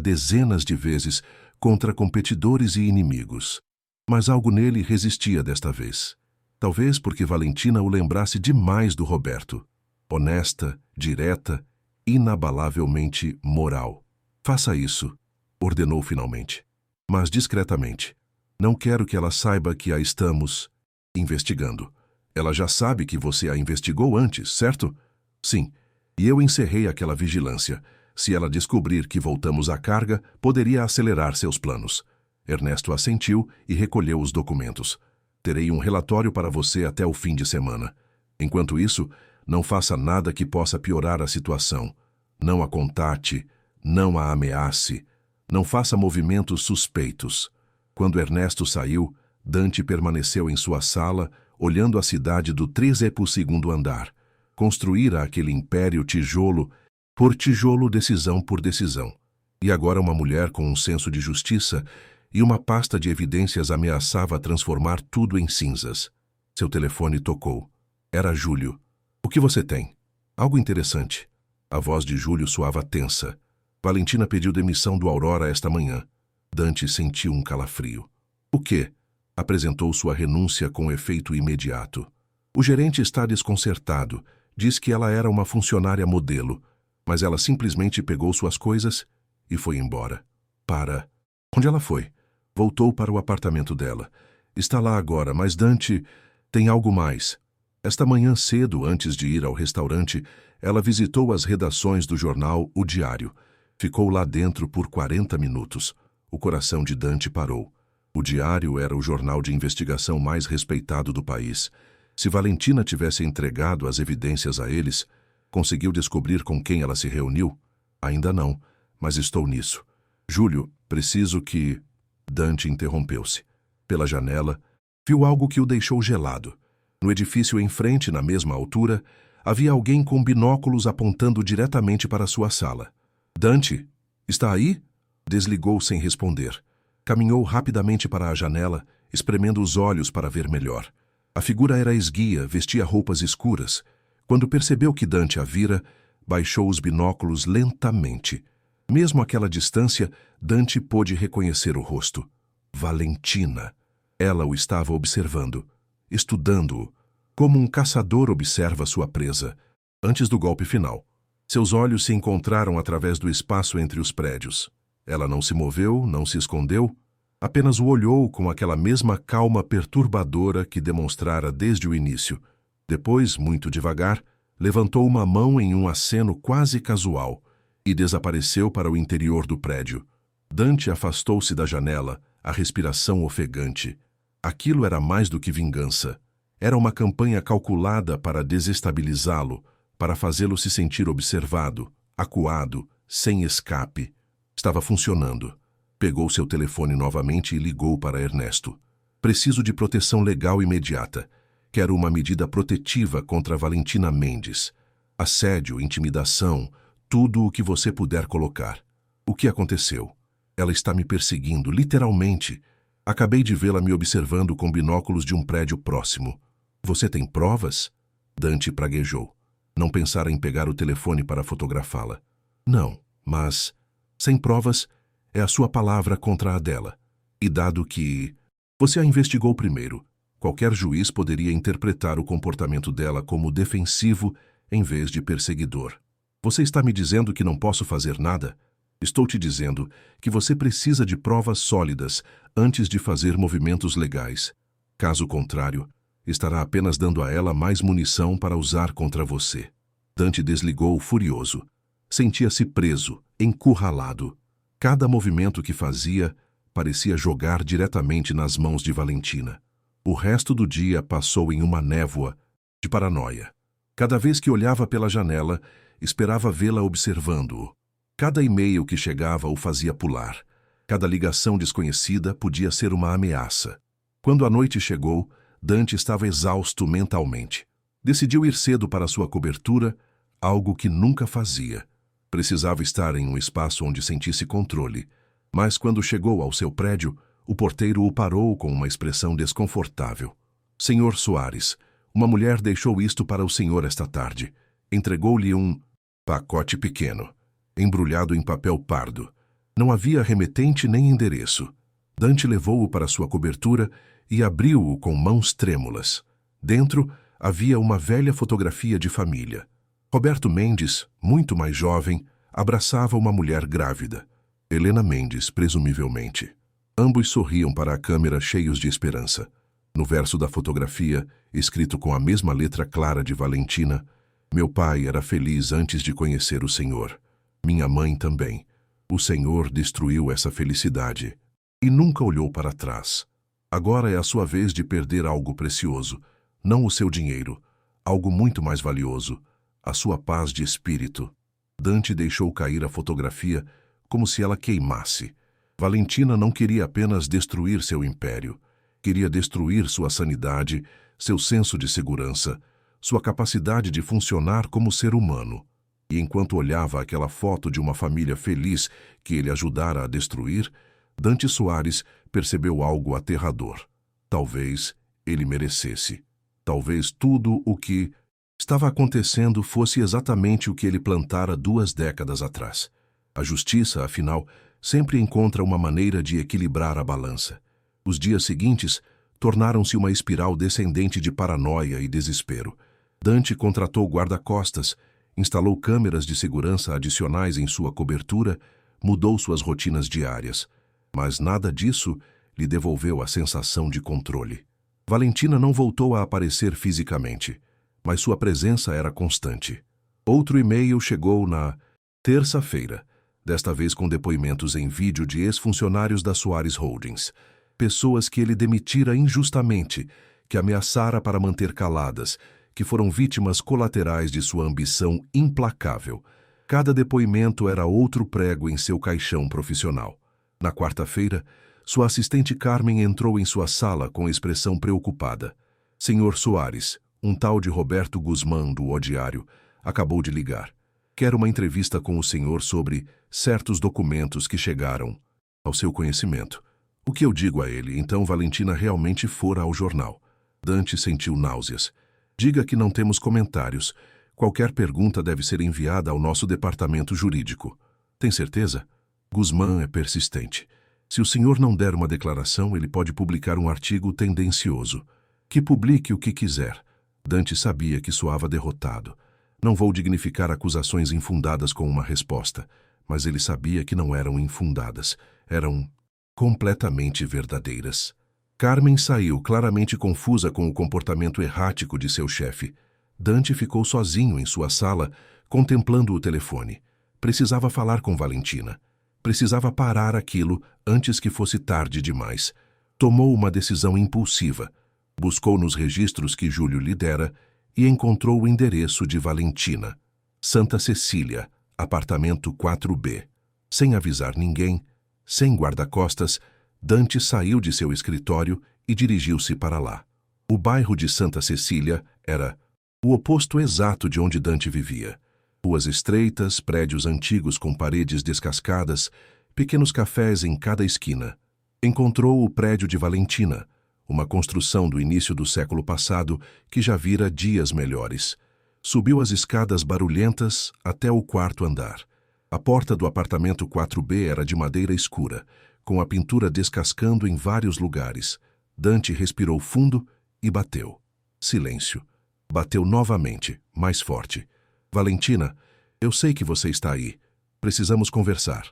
dezenas de vezes contra competidores e inimigos. Mas algo nele resistia desta vez. Talvez porque Valentina o lembrasse demais do Roberto. Honesta, direta, inabalavelmente moral. Faça isso, ordenou finalmente. Mas discretamente. Não quero que ela saiba que a estamos investigando. Ela já sabe que você a investigou antes, certo? Sim. E eu encerrei aquela vigilância. Se ela descobrir que voltamos à carga, poderia acelerar seus planos. Ernesto assentiu e recolheu os documentos. Terei um relatório para você até o fim de semana. Enquanto isso, não faça nada que possa piorar a situação. Não a contate, não a ameace. Não faça movimentos suspeitos. Quando Ernesto saiu, Dante permaneceu em sua sala, olhando a cidade do 32º andar. Construíra aquele império tijolo por tijolo, decisão por decisão. E agora uma mulher com um senso de justiça e uma pasta de evidências ameaçava transformar tudo em cinzas. Seu telefone tocou. Era Júlio. O que você tem? Algo interessante. A voz de Júlio soava tensa. Valentina pediu demissão do Aurora esta manhã. Dante sentiu um calafrio. O quê? Apresentou sua renúncia com efeito imediato. O gerente está desconcertado. Diz que ela era uma funcionária modelo, mas ela simplesmente pegou suas coisas e foi embora. Onde ela foi? Voltou para o apartamento dela. Está lá agora, mas Dante tem algo mais. Esta manhã cedo, antes de ir ao restaurante, ela visitou as redações do jornal O Diário. Ficou lá dentro por 40 minutos. O coração de Dante parou. O Diário era o jornal de investigação mais respeitado do país. Se Valentina tivesse entregado as evidências a eles, conseguiu descobrir com quem ela se reuniu? Ainda não, mas estou nisso. Júlio, preciso que... Dante interrompeu-se. Pela janela, viu algo que o deixou gelado. No edifício em frente, na mesma altura, havia alguém com binóculos apontando diretamente para sua sala. Dante, está aí? Desligou sem responder. Caminhou rapidamente para a janela, espremendo os olhos para ver melhor. A figura era esguia, vestia roupas escuras. Quando percebeu que Dante a vira, baixou os binóculos lentamente. Mesmo àquela distância, Dante pôde reconhecer o rosto. Valentina. Ela o estava observando, estudando-o, como um caçador observa sua presa. Antes do golpe final, seus olhos se encontraram através do espaço entre os prédios. Ela não se moveu, não se escondeu, apenas o olhou com aquela mesma calma perturbadora que demonstrara desde o início. Depois, muito devagar, levantou uma mão em um aceno quase casual e desapareceu para o interior do prédio. Dante afastou-se da janela, a respiração ofegante. Aquilo era mais do que vingança. Era uma campanha calculada para desestabilizá-lo, para fazê-lo se sentir observado, acuado, sem escape. Estava funcionando. Pegou seu telefone novamente e ligou para Ernesto. Preciso de proteção legal imediata. Quero uma medida protetiva contra Valentina Mendes. Assédio, intimidação, tudo o que você puder colocar. O que aconteceu? Ela está me perseguindo, literalmente. Acabei de vê-la me observando com binóculos de um prédio próximo. Você tem provas? Dante praguejou. Não pensara em pegar o telefone para fotografá-la. Não, mas, sem provas, é a sua palavra contra a dela. E dado que você a investigou primeiro, qualquer juiz poderia interpretar o comportamento dela como defensivo em vez de perseguidor. Você está me dizendo que não posso fazer nada? Estou te dizendo que você precisa de provas sólidas antes de fazer movimentos legais. Caso contrário, estará apenas dando a ela mais munição para usar contra você. Dante desligou furioso. Sentia-se preso, encurralado. Cada movimento que fazia parecia jogar diretamente nas mãos de Valentina. O resto do dia passou em uma névoa de paranoia. Cada vez que olhava pela janela, esperava vê-la observando-o. Cada e-mail que chegava o fazia pular. Cada ligação desconhecida podia ser uma ameaça. Quando a noite chegou, Dante estava exausto mentalmente. Decidiu ir cedo para sua cobertura, algo que nunca fazia. Precisava estar em um espaço onde sentisse controle. Mas quando chegou ao seu prédio, o porteiro o parou com uma expressão desconfortável. Senhor Soares, uma mulher deixou isto para o senhor esta tarde. Entregou-lhe um pacote pequeno, embrulhado em papel pardo. Não havia remetente nem endereço. Dante levou-o para sua cobertura e abriu-o com mãos trêmulas. Dentro havia uma velha fotografia de família. Roberto Mendes, muito mais jovem, abraçava uma mulher grávida. Helena Mendes, presumivelmente. Ambos sorriam para a câmera cheios de esperança. No verso da fotografia, escrito com a mesma letra clara de Valentina, meu pai era feliz antes de conhecer o Senhor. Minha mãe também. O Senhor destruiu essa felicidade. E nunca olhou para trás. Agora é a sua vez de perder algo precioso, não o seu dinheiro, algo muito mais valioso, a sua paz de espírito. Dante deixou cair a fotografia como se ela queimasse. Valentina não queria apenas destruir seu império, queria destruir sua sanidade, seu senso de segurança, sua capacidade de funcionar como ser humano. E enquanto olhava aquela foto de uma família feliz que ele ajudara a destruir, Dante Soares percebeu algo aterrador. Talvez ele merecesse. Talvez tudo o que estava acontecendo fosse exatamente o que ele plantara 2 décadas atrás. A justiça, afinal, sempre encontra uma maneira de equilibrar a balança. Os dias seguintes tornaram-se uma espiral descendente de paranoia e desespero. Dante contratou guarda-costas, instalou câmeras de segurança adicionais em sua cobertura, mudou suas rotinas diárias. Mas nada disso lhe devolveu a sensação de controle. Valentina não voltou a aparecer fisicamente, mas sua presença era constante. Outro e-mail chegou na terça-feira, desta vez com depoimentos em vídeo de ex-funcionários da Soares Holdings, pessoas que ele demitira injustamente, que ameaçara para manter caladas, que foram vítimas colaterais de sua ambição implacável. Cada depoimento era outro prego em seu caixão profissional. Na quarta-feira, sua assistente Carmen entrou em sua sala com expressão preocupada. Senhor Soares, um tal de Roberto Guzmán do O Diário, acabou de ligar. Quero uma entrevista com o senhor sobre certos documentos que chegaram ao seu conhecimento. O que eu digo a ele? Então Valentina realmente fora ao jornal. Dante sentiu náuseas. Diga que não temos comentários. Qualquer pergunta deve ser enviada ao nosso departamento jurídico. Tem certeza? Guzmán é persistente. Se o senhor não der uma declaração, ele pode publicar um artigo tendencioso. Que publique o que quiser. Dante sabia que soava derrotado. Não vou dignificar acusações infundadas com uma resposta, mas ele sabia que não eram infundadas. Eram completamente verdadeiras. Carmen saiu, claramente confusa com o comportamento errático de seu chefe. Dante ficou sozinho em sua sala, contemplando o telefone. Precisava falar com Valentina. Precisava parar aquilo antes que fosse tarde demais. Tomou uma decisão impulsiva. Buscou nos registros que Júlio lhe dera e encontrou o endereço de Valentina. Santa Cecília, apartamento 4B. Sem avisar ninguém, sem guarda-costas, Dante saiu de seu escritório e dirigiu-se para lá. O bairro de Santa Cecília era o oposto exato de onde Dante vivia. Ruas estreitas, prédios antigos com paredes descascadas, pequenos cafés em cada esquina. Encontrou o prédio de Valentina, uma construção do início do século passado que já vira dias melhores. Subiu as escadas barulhentas até o quarto andar. A porta do apartamento 4B era de madeira escura, com a pintura descascando em vários lugares. Dante respirou fundo e bateu. Silêncio. Bateu novamente, mais forte. Valentina, eu sei que você está aí. Precisamos conversar.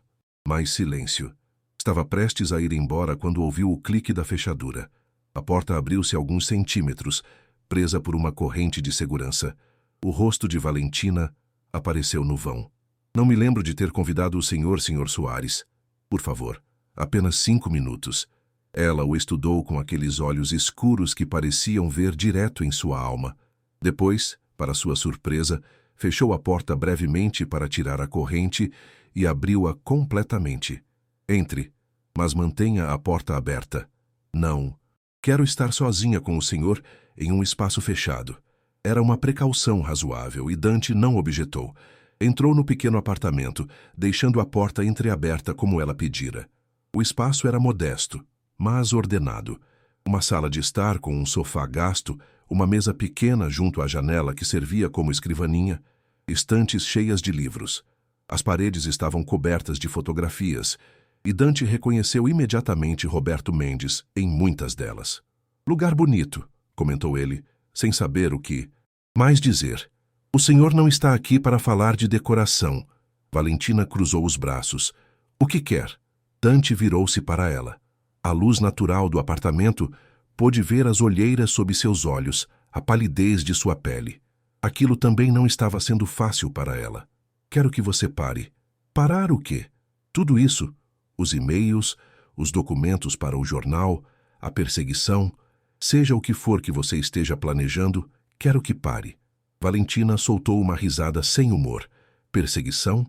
Mais silêncio. Estava prestes a ir embora quando ouviu o clique da fechadura. A porta abriu-se alguns centímetros, presa por uma corrente de segurança. O rosto de Valentina apareceu no vão. Não me lembro de ter convidado o senhor Soares. Por favor, apenas 5 minutos. Ela o estudou com aqueles olhos escuros que pareciam ver direto em sua alma. Depois, para sua surpresa, fechou a porta brevemente para tirar a corrente e abriu-a completamente. Entre, mas mantenha a porta aberta. Não. Quero estar sozinha com o senhor em um espaço fechado. Era uma precaução razoável e Dante não objetou. Entrou no pequeno apartamento, deixando a porta entreaberta como ela pedira. O espaço era modesto, mas ordenado. Uma sala de estar com um sofá gasto, uma mesa pequena junto à janela que servia como escrivaninha, estantes cheias de livros. As paredes estavam cobertas de fotografias, e Dante reconheceu imediatamente Roberto Mendes em muitas delas. Lugar bonito, comentou ele, sem saber o que mais dizer. O senhor não está aqui para falar de decoração. Valentina cruzou os braços. O que quer? Dante virou-se para ela. A luz natural do apartamento pôde ver as olheiras sob seus olhos, a palidez de sua pele. Aquilo também não estava sendo fácil para ela. Quero que você pare. Parar o quê? Tudo isso, os e-mails, os documentos para o jornal, a perseguição, seja o que for que você esteja planejando, quero que pare. Valentina soltou uma risada sem humor. Perseguição?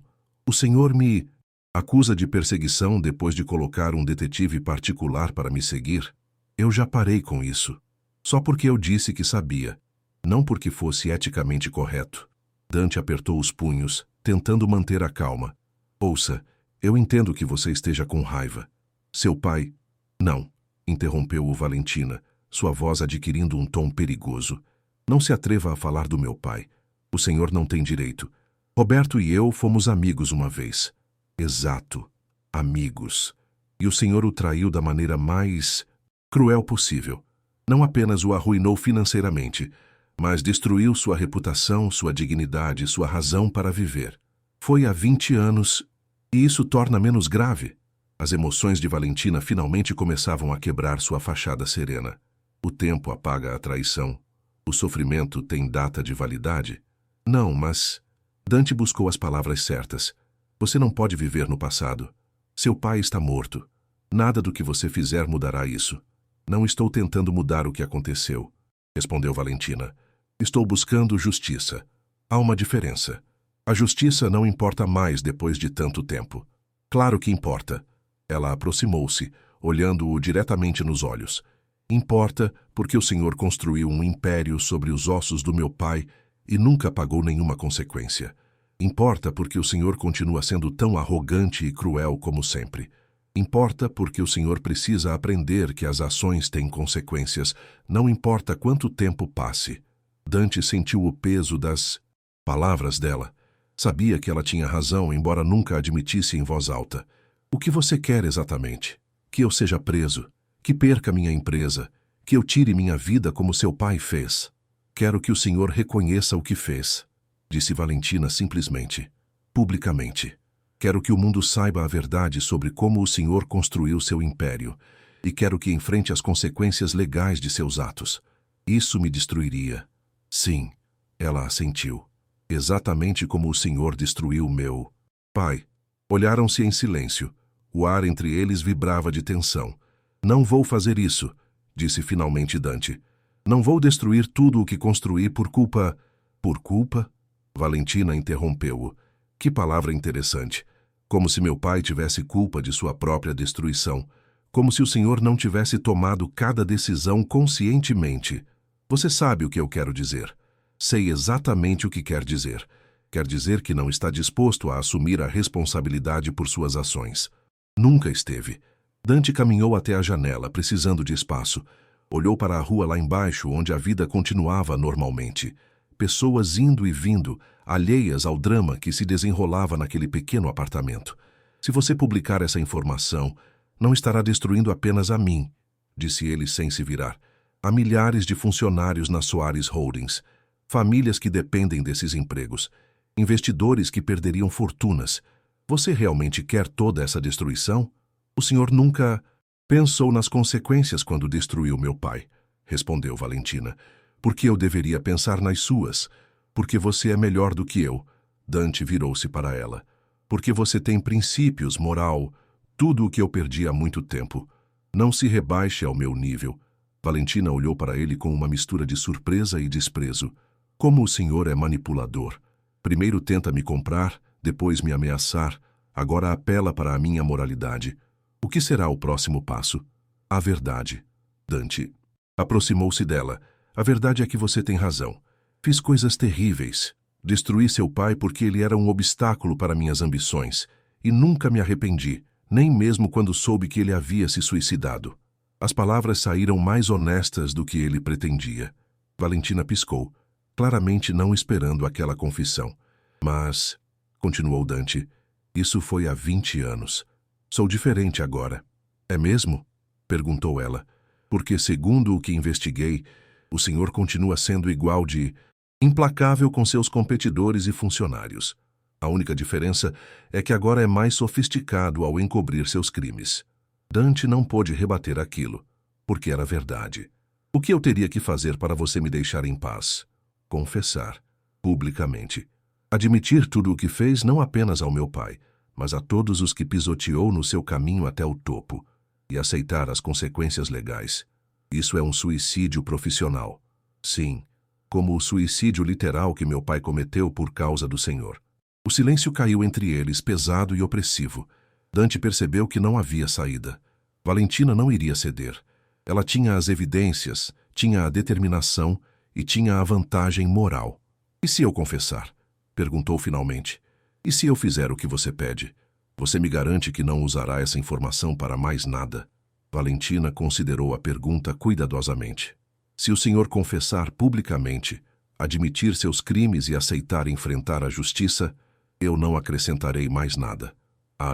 O senhor me acusa de perseguição depois de colocar um detetive particular para me seguir? Eu já parei com isso. Só porque eu disse que sabia, não porque fosse eticamente correto. Dante apertou os punhos, tentando manter a calma. Ouça, eu entendo que você esteja com raiva. Seu pai... Não, interrompeu-o Valentina, sua voz adquirindo um tom perigoso. Não se atreva a falar do meu pai. O senhor não tem direito. Roberto e eu fomos amigos uma vez. Exato, amigos. E o senhor o traiu da maneira mais cruel possível. Não apenas o arruinou financeiramente, mas destruiu sua reputação, sua dignidade, sua razão para viver. Foi há 20 anos, e isso torna menos grave. As emoções de Valentina finalmente começavam a quebrar sua fachada serena. O tempo apaga a traição. O sofrimento tem data de validade? Não, mas... Dante buscou as palavras certas. Você não pode viver no passado. Seu pai está morto. Nada do que você fizer mudará isso. Não estou tentando mudar o que aconteceu, respondeu Valentina. Estou buscando justiça. Há uma diferença. A justiça não importa mais depois de tanto tempo. Claro que importa. Ela aproximou-se, olhando-o diretamente nos olhos. Importa porque o Senhor construiu um império sobre os ossos do meu pai e nunca pagou nenhuma consequência. Importa porque o Senhor continua sendo tão arrogante e cruel como sempre. Importa porque o Senhor precisa aprender que as ações têm consequências, não importa quanto tempo passe. Dante sentiu o peso das palavras dela. Sabia que ela tinha razão, embora nunca admitisse em voz alta. O que você quer exatamente? Que eu seja preso? Que perca minha empresa? Que eu tire minha vida como seu pai fez? Quero que o Senhor reconheça o que fez, disse Valentina simplesmente, publicamente. Quero que o mundo saiba a verdade sobre como o Senhor construiu seu império, e quero que enfrente as consequências legais de seus atos. Isso me destruiria. Sim, ela assentiu. Exatamente como o Senhor destruiu meu pai. Olharam-se em silêncio. O ar entre eles vibrava de tensão. Não vou fazer isso, disse finalmente Dante. Não vou destruir tudo o que construí por culpa... Por culpa? Valentina interrompeu-o. Que palavra interessante. Como se meu pai tivesse culpa de sua própria destruição. Como se o Senhor não tivesse tomado cada decisão conscientemente. Você sabe o que eu quero dizer. Sei exatamente o que quer dizer. Quer dizer que não está disposto a assumir a responsabilidade por suas ações. Nunca esteve. Dante caminhou até a janela, precisando de espaço. Olhou para a rua lá embaixo, onde a vida continuava normalmente. Pessoas indo e vindo, alheias ao drama que se desenrolava naquele pequeno apartamento. Se você publicar essa informação, não estará destruindo apenas a mim, disse ele sem se virar. Há milhares de funcionários na Soares Holdings, famílias que dependem desses empregos, investidores que perderiam fortunas. Você realmente quer toda essa destruição? O senhor nunca pensou nas consequências quando destruiu meu pai, respondeu Valentina. Por que eu deveria pensar nas suas? Porque você é melhor do que eu. Dante virou-se para ela. Porque você tem princípios, moral, tudo o que eu perdi há muito tempo. Não se rebaixe ao meu nível. Valentina olhou para ele com uma mistura de surpresa e desprezo. Como o senhor é manipulador. Primeiro tenta me comprar, depois me ameaçar, agora apela para a minha moralidade. O que será o próximo passo? A verdade. Dante aproximou-se dela. A verdade é que você tem razão. Fiz coisas terríveis. Destruí seu pai porque ele era um obstáculo para minhas ambições. E nunca me arrependi, nem mesmo quando soube que ele havia se suicidado. As palavras saíram mais honestas do que ele pretendia. Valentina piscou, claramente não esperando aquela confissão. Mas, continuou Dante, isso foi há 20 anos. Sou diferente agora. É mesmo? Perguntou ela. Porque, segundo o que investiguei, o senhor continua sendo igual de implacável com seus competidores e funcionários. A única diferença é que agora é mais sofisticado ao encobrir seus crimes. Dante não pôde rebater aquilo, porque era verdade. O que eu teria que fazer para você me deixar em paz? Confessar, publicamente. Admitir tudo o que fez não apenas ao meu pai, mas a todos os que pisoteou no seu caminho até o topo, e aceitar as consequências legais. Isso é um suicídio profissional. Sim, como o suicídio literal que meu pai cometeu por causa do Senhor. O silêncio caiu entre eles, pesado e opressivo. Dante percebeu que não havia saída. Valentina não iria ceder. Ela tinha as evidências, tinha a determinação e tinha a vantagem moral. E se eu confessar? Perguntou finalmente. E se eu fizer o que você pede? Você me garante que não usará essa informação para mais nada? Valentina considerou a pergunta cuidadosamente. Se o senhor confessar publicamente, admitir seus crimes e aceitar enfrentar a justiça, eu não acrescentarei mais nada. A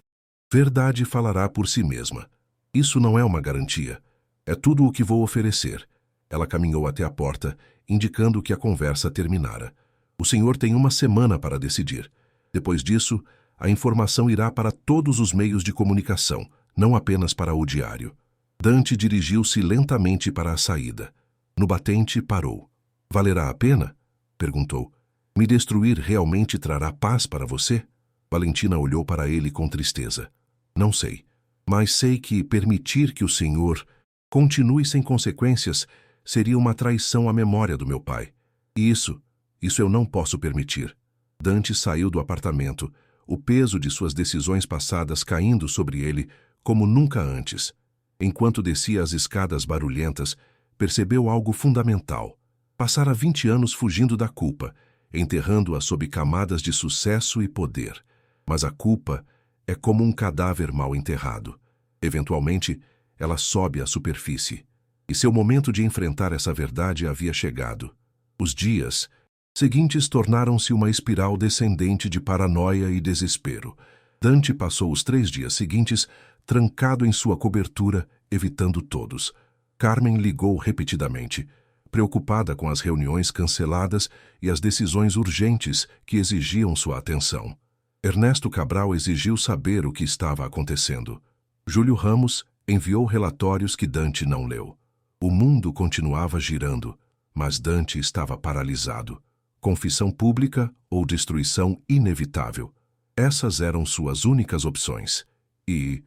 verdade falará por si mesma. Isso não é uma garantia. É tudo o que vou oferecer. Ela caminhou até a porta, indicando que a conversa terminara. O senhor tem uma semana para decidir. Depois disso, a informação irá para todos os meios de comunicação, não apenas para o diário. Dante dirigiu-se lentamente para a saída. No batente, parou. Valerá a pena? Perguntou. Me destruir realmente trará paz para você? Valentina olhou para ele com tristeza. Não sei, mas sei que permitir que o senhor continue sem consequências seria uma traição à memória do meu pai. E isso eu não posso permitir. Dante saiu do apartamento, o peso de suas decisões passadas caindo sobre ele como nunca antes. Enquanto descia as escadas barulhentas, percebeu algo fundamental. Passara 20 anos fugindo da culpa, enterrando-a sob camadas de sucesso e poder. Mas a culpa é como um cadáver mal enterrado. Eventualmente, ela sobe à superfície. E seu momento de enfrentar essa verdade havia chegado. Os dias seguintes tornaram-se uma espiral descendente de paranoia e desespero. Dante passou os 3 dias seguintes trancado em sua cobertura, evitando todos. Carmen ligou repetidamente, preocupada com as reuniões canceladas e as decisões urgentes que exigiam sua atenção. Ernesto Cabral exigiu saber o que estava acontecendo. Júlio Ramos enviou relatórios que Dante não leu. O mundo continuava girando, mas Dante estava paralisado. Confissão pública ou destruição inevitável. Essas eram suas únicas opções. E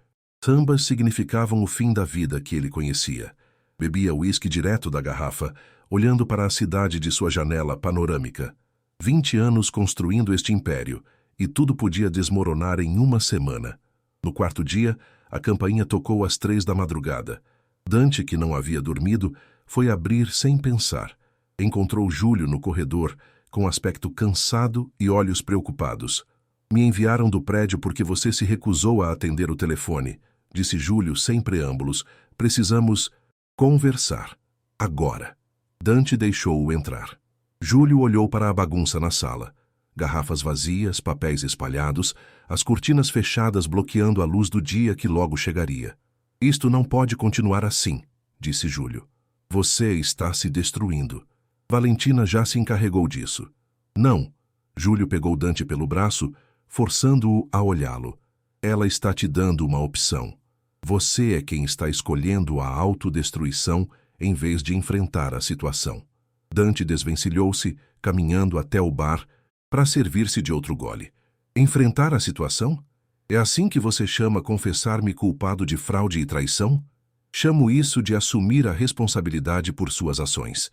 ambas significavam o fim da vida que ele conhecia. Bebia uísque direto da garrafa, olhando para a cidade de sua janela panorâmica. 20 anos construindo este império, e tudo podia desmoronar em uma semana. No 4º dia, a campainha tocou às 3 da madrugada. Dante, que não havia dormido, foi abrir sem pensar. Encontrou Júlio no corredor, com aspecto cansado e olhos preocupados. Me enviaram do prédio porque você se recusou a atender o telefone, disse Júlio sem preâmbulos. Precisamos conversar. Agora. Dante deixou-o entrar. Júlio olhou para a bagunça na sala. Garrafas vazias, papéis espalhados, as cortinas fechadas bloqueando a luz do dia que logo chegaria. Isto não pode continuar assim, disse Júlio. Você está se destruindo. Valentina já se encarregou disso. Não. Júlio pegou Dante pelo braço, forçando-o a olhá-lo. Ela está te dando uma opção. Você é quem está escolhendo a autodestruição em vez de enfrentar a situação. Dante desvencilhou-se, caminhando até o bar, para servir-se de outro gole. Enfrentar a situação? É assim que você chama confessar-me culpado de fraude e traição? Chamo isso de assumir a responsabilidade por suas ações.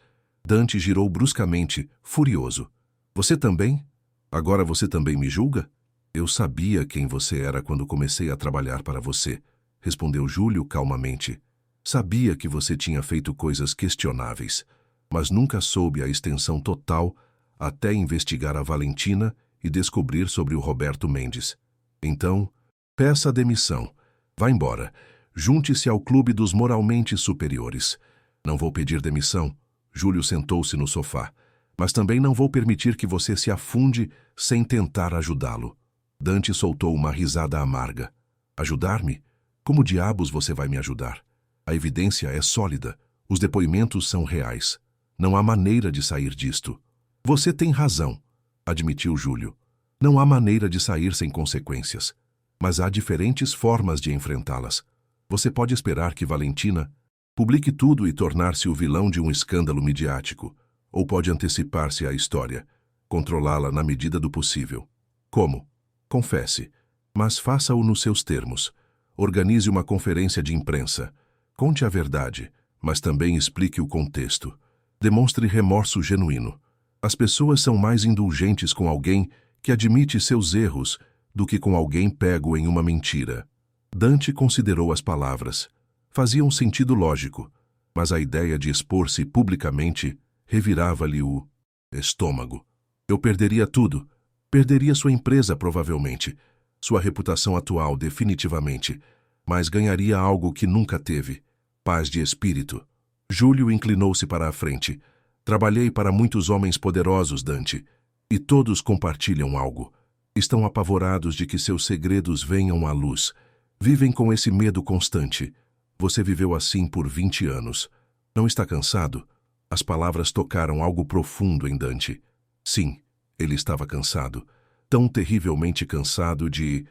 Dante girou bruscamente, furioso. Você também? Agora você também me julga? Eu sabia quem você era quando comecei a trabalhar para você, respondeu Júlio calmamente. Sabia que você tinha feito coisas questionáveis, mas nunca soube a extensão total até investigar a Valentina e descobrir sobre o Roberto Mendes. Então, peça a demissão. Vá embora. Junte-se ao clube dos moralmente superiores. Não vou pedir demissão. Júlio sentou-se no sofá. Mas também não vou permitir que você se afunde sem tentar ajudá-lo. Dante soltou uma risada amarga. Ajudar-me? Como diabos você vai me ajudar? A evidência é sólida. Os depoimentos são reais. Não há maneira de sair disto. Você tem razão, admitiu Júlio. Não há maneira de sair sem consequências. Mas há diferentes formas de enfrentá-las. Você pode esperar que Valentina publique tudo e tornar-se o vilão de um escândalo midiático, ou pode antecipar-se à história, controlá-la na medida do possível. Como? Confesse, mas faça-o nos seus termos. Organize uma conferência de imprensa. Conte a verdade, mas também explique o contexto. Demonstre remorso genuíno. As pessoas são mais indulgentes com alguém que admite seus erros do que com alguém pego em uma mentira. Dante considerou as palavras. Faziam sentido lógico, mas a ideia de expor-se publicamente revirava-lhe o estômago. Eu perderia tudo. Perderia sua empresa, provavelmente. Sua reputação atual, definitivamente. Mas ganharia algo que nunca teve. Paz de espírito. Júlio inclinou-se para a frente. Trabalhei para muitos homens poderosos, Dante, e todos compartilham algo. Estão apavorados de que seus segredos venham à luz. Vivem com esse medo constante. Você viveu assim por 20 anos. Não está cansado? As palavras tocaram algo profundo em Dante. Sim, ele estava cansado. Tão terrivelmente cansado de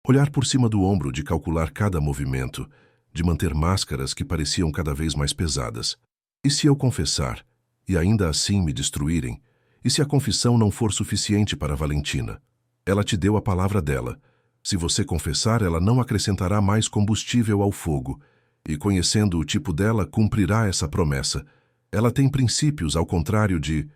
olhar por cima do ombro, de calcular cada movimento, de manter máscaras que pareciam cada vez mais pesadas. E se eu confessar, e ainda assim me destruírem? E se a confissão não for suficiente para Valentina? Ela te deu a palavra dela. Se você confessar, ela não acrescentará mais combustível ao fogo. E conhecendo o tipo dela, cumprirá essa promessa. Ela tem princípios, ao contrário de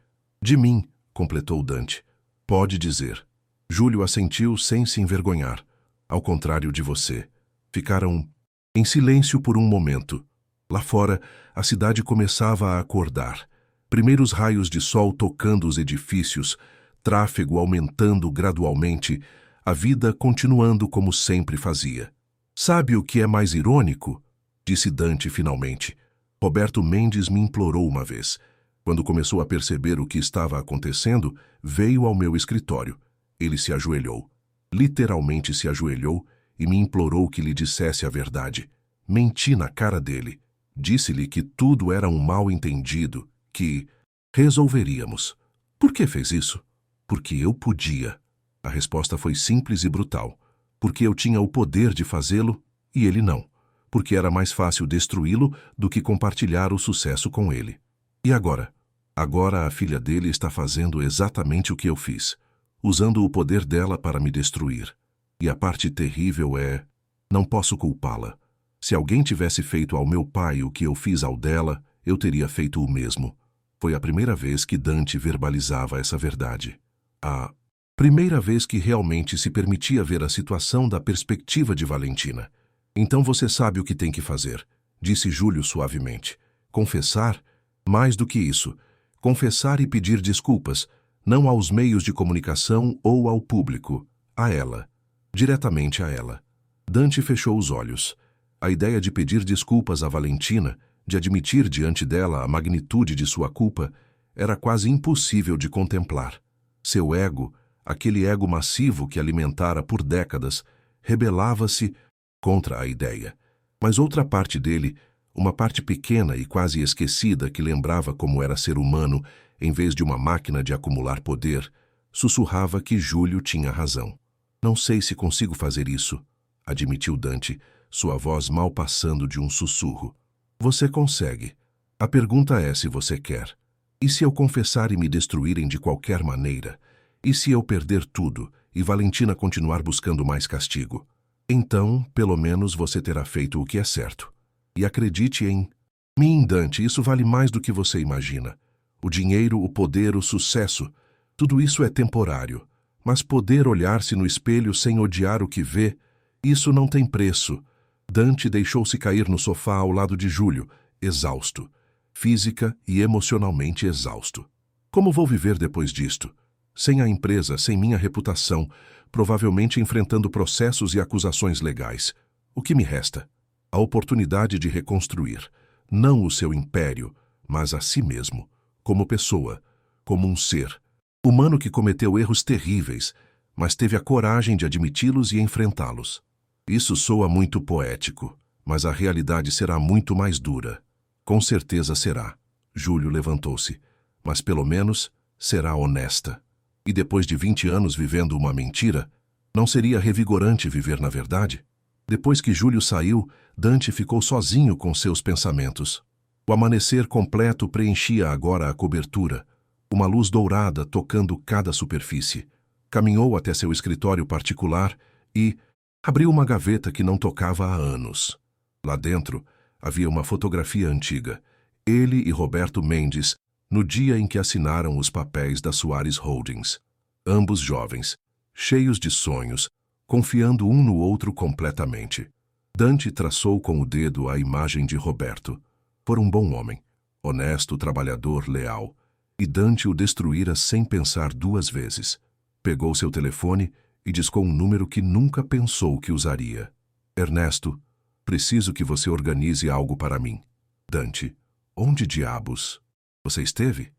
mim, completou Dante. Pode dizer. Júlio assentiu sem se envergonhar. Ao contrário de você. Ficaram Em silêncio por um momento. Lá fora, a cidade começava a acordar. Primeiros raios de sol tocando os edifícios, tráfego aumentando gradualmente, a vida continuando como sempre fazia. Sabe o que é mais irônico? Disse Dante finalmente. Roberto Mendes me implorou uma vez. Quando começou a perceber o que estava acontecendo, veio ao meu escritório. Ele se ajoelhou. Literalmente se ajoelhou e me implorou que lhe dissesse a verdade. Menti na cara dele. Disse-lhe que tudo era um mal-entendido, que resolveríamos. Por que fez isso? Porque eu podia. A resposta foi simples e brutal. Porque eu tinha o poder de fazê-lo e ele não. Porque era mais fácil destruí-lo do que compartilhar o sucesso com ele. E agora? Agora a filha dele está fazendo exatamente o que eu fiz, usando o poder dela para me destruir. E a parte terrível é... não posso culpá-la. Se alguém tivesse feito ao meu pai o que eu fiz ao dela, eu teria feito o mesmo. Foi a primeira vez que Dante verbalizava essa verdade. A primeira vez que realmente se permitia ver a situação da perspectiva de Valentina. Então você sabe o que tem que fazer, disse Júlio suavemente. Confessar? Mais do que isso. Confessar e pedir desculpas, não aos meios de comunicação ou ao público, a ela. Diretamente a ela. Dante fechou os olhos. A ideia de pedir desculpas a Valentina, de admitir diante dela a magnitude de sua culpa, era quase impossível de contemplar. Seu ego, aquele ego massivo que alimentara por décadas, rebelava-se contra a ideia. Mas outra parte dele, uma parte pequena e quase esquecida que lembrava como era ser humano em vez de uma máquina de acumular poder, sussurrava que Júlio tinha razão. Não sei se consigo fazer isso, admitiu Dante, sua voz mal passando de um sussurro. Você consegue. A pergunta é se você quer. E se eu confessar e me destruírem de qualquer maneira? E se eu perder tudo e Valentina continuar buscando mais castigo? Então, pelo menos você terá feito o que é certo. E acredite em mim, Dante, isso vale mais do que você imagina. O dinheiro, o poder, o sucesso, tudo isso é temporário. Mas poder olhar-se no espelho sem odiar o que vê, isso não tem preço. Dante deixou-se cair no sofá ao lado de Júlio, exausto. Física e emocionalmente exausto. Como vou viver depois disto? Sem a empresa, sem minha reputação, provavelmente enfrentando processos e acusações legais. O que me resta? A oportunidade de reconstruir, não o seu império, mas a si mesmo, como pessoa, como um ser, humano que cometeu erros terríveis, mas teve a coragem de admiti-los e enfrentá-los. Isso soa muito poético, mas a realidade será muito mais dura. Com certeza será. Júlio levantou-se, mas pelo menos será honesta. E depois de 20 anos vivendo uma mentira, não seria revigorante viver na verdade? Depois que Júlio saiu, Dante ficou sozinho com seus pensamentos. O amanhecer completo preenchia agora a cobertura, uma luz dourada tocando cada superfície. Caminhou até seu escritório particular e abriu uma gaveta que não tocava há anos. Lá dentro havia uma fotografia antiga, ele e Roberto Mendes, no dia em que assinaram os papéis da Soares Holdings. Ambos jovens, cheios de sonhos, confiando um no outro completamente. Dante traçou com o dedo a imagem de Roberto. Fora um bom homem, honesto, trabalhador, leal. E Dante o destruíra sem pensar duas vezes. Pegou seu telefone e discou um número que nunca pensou que usaria. Ernesto, preciso que você organize algo para mim. Dante, onde diabos? Você esteve?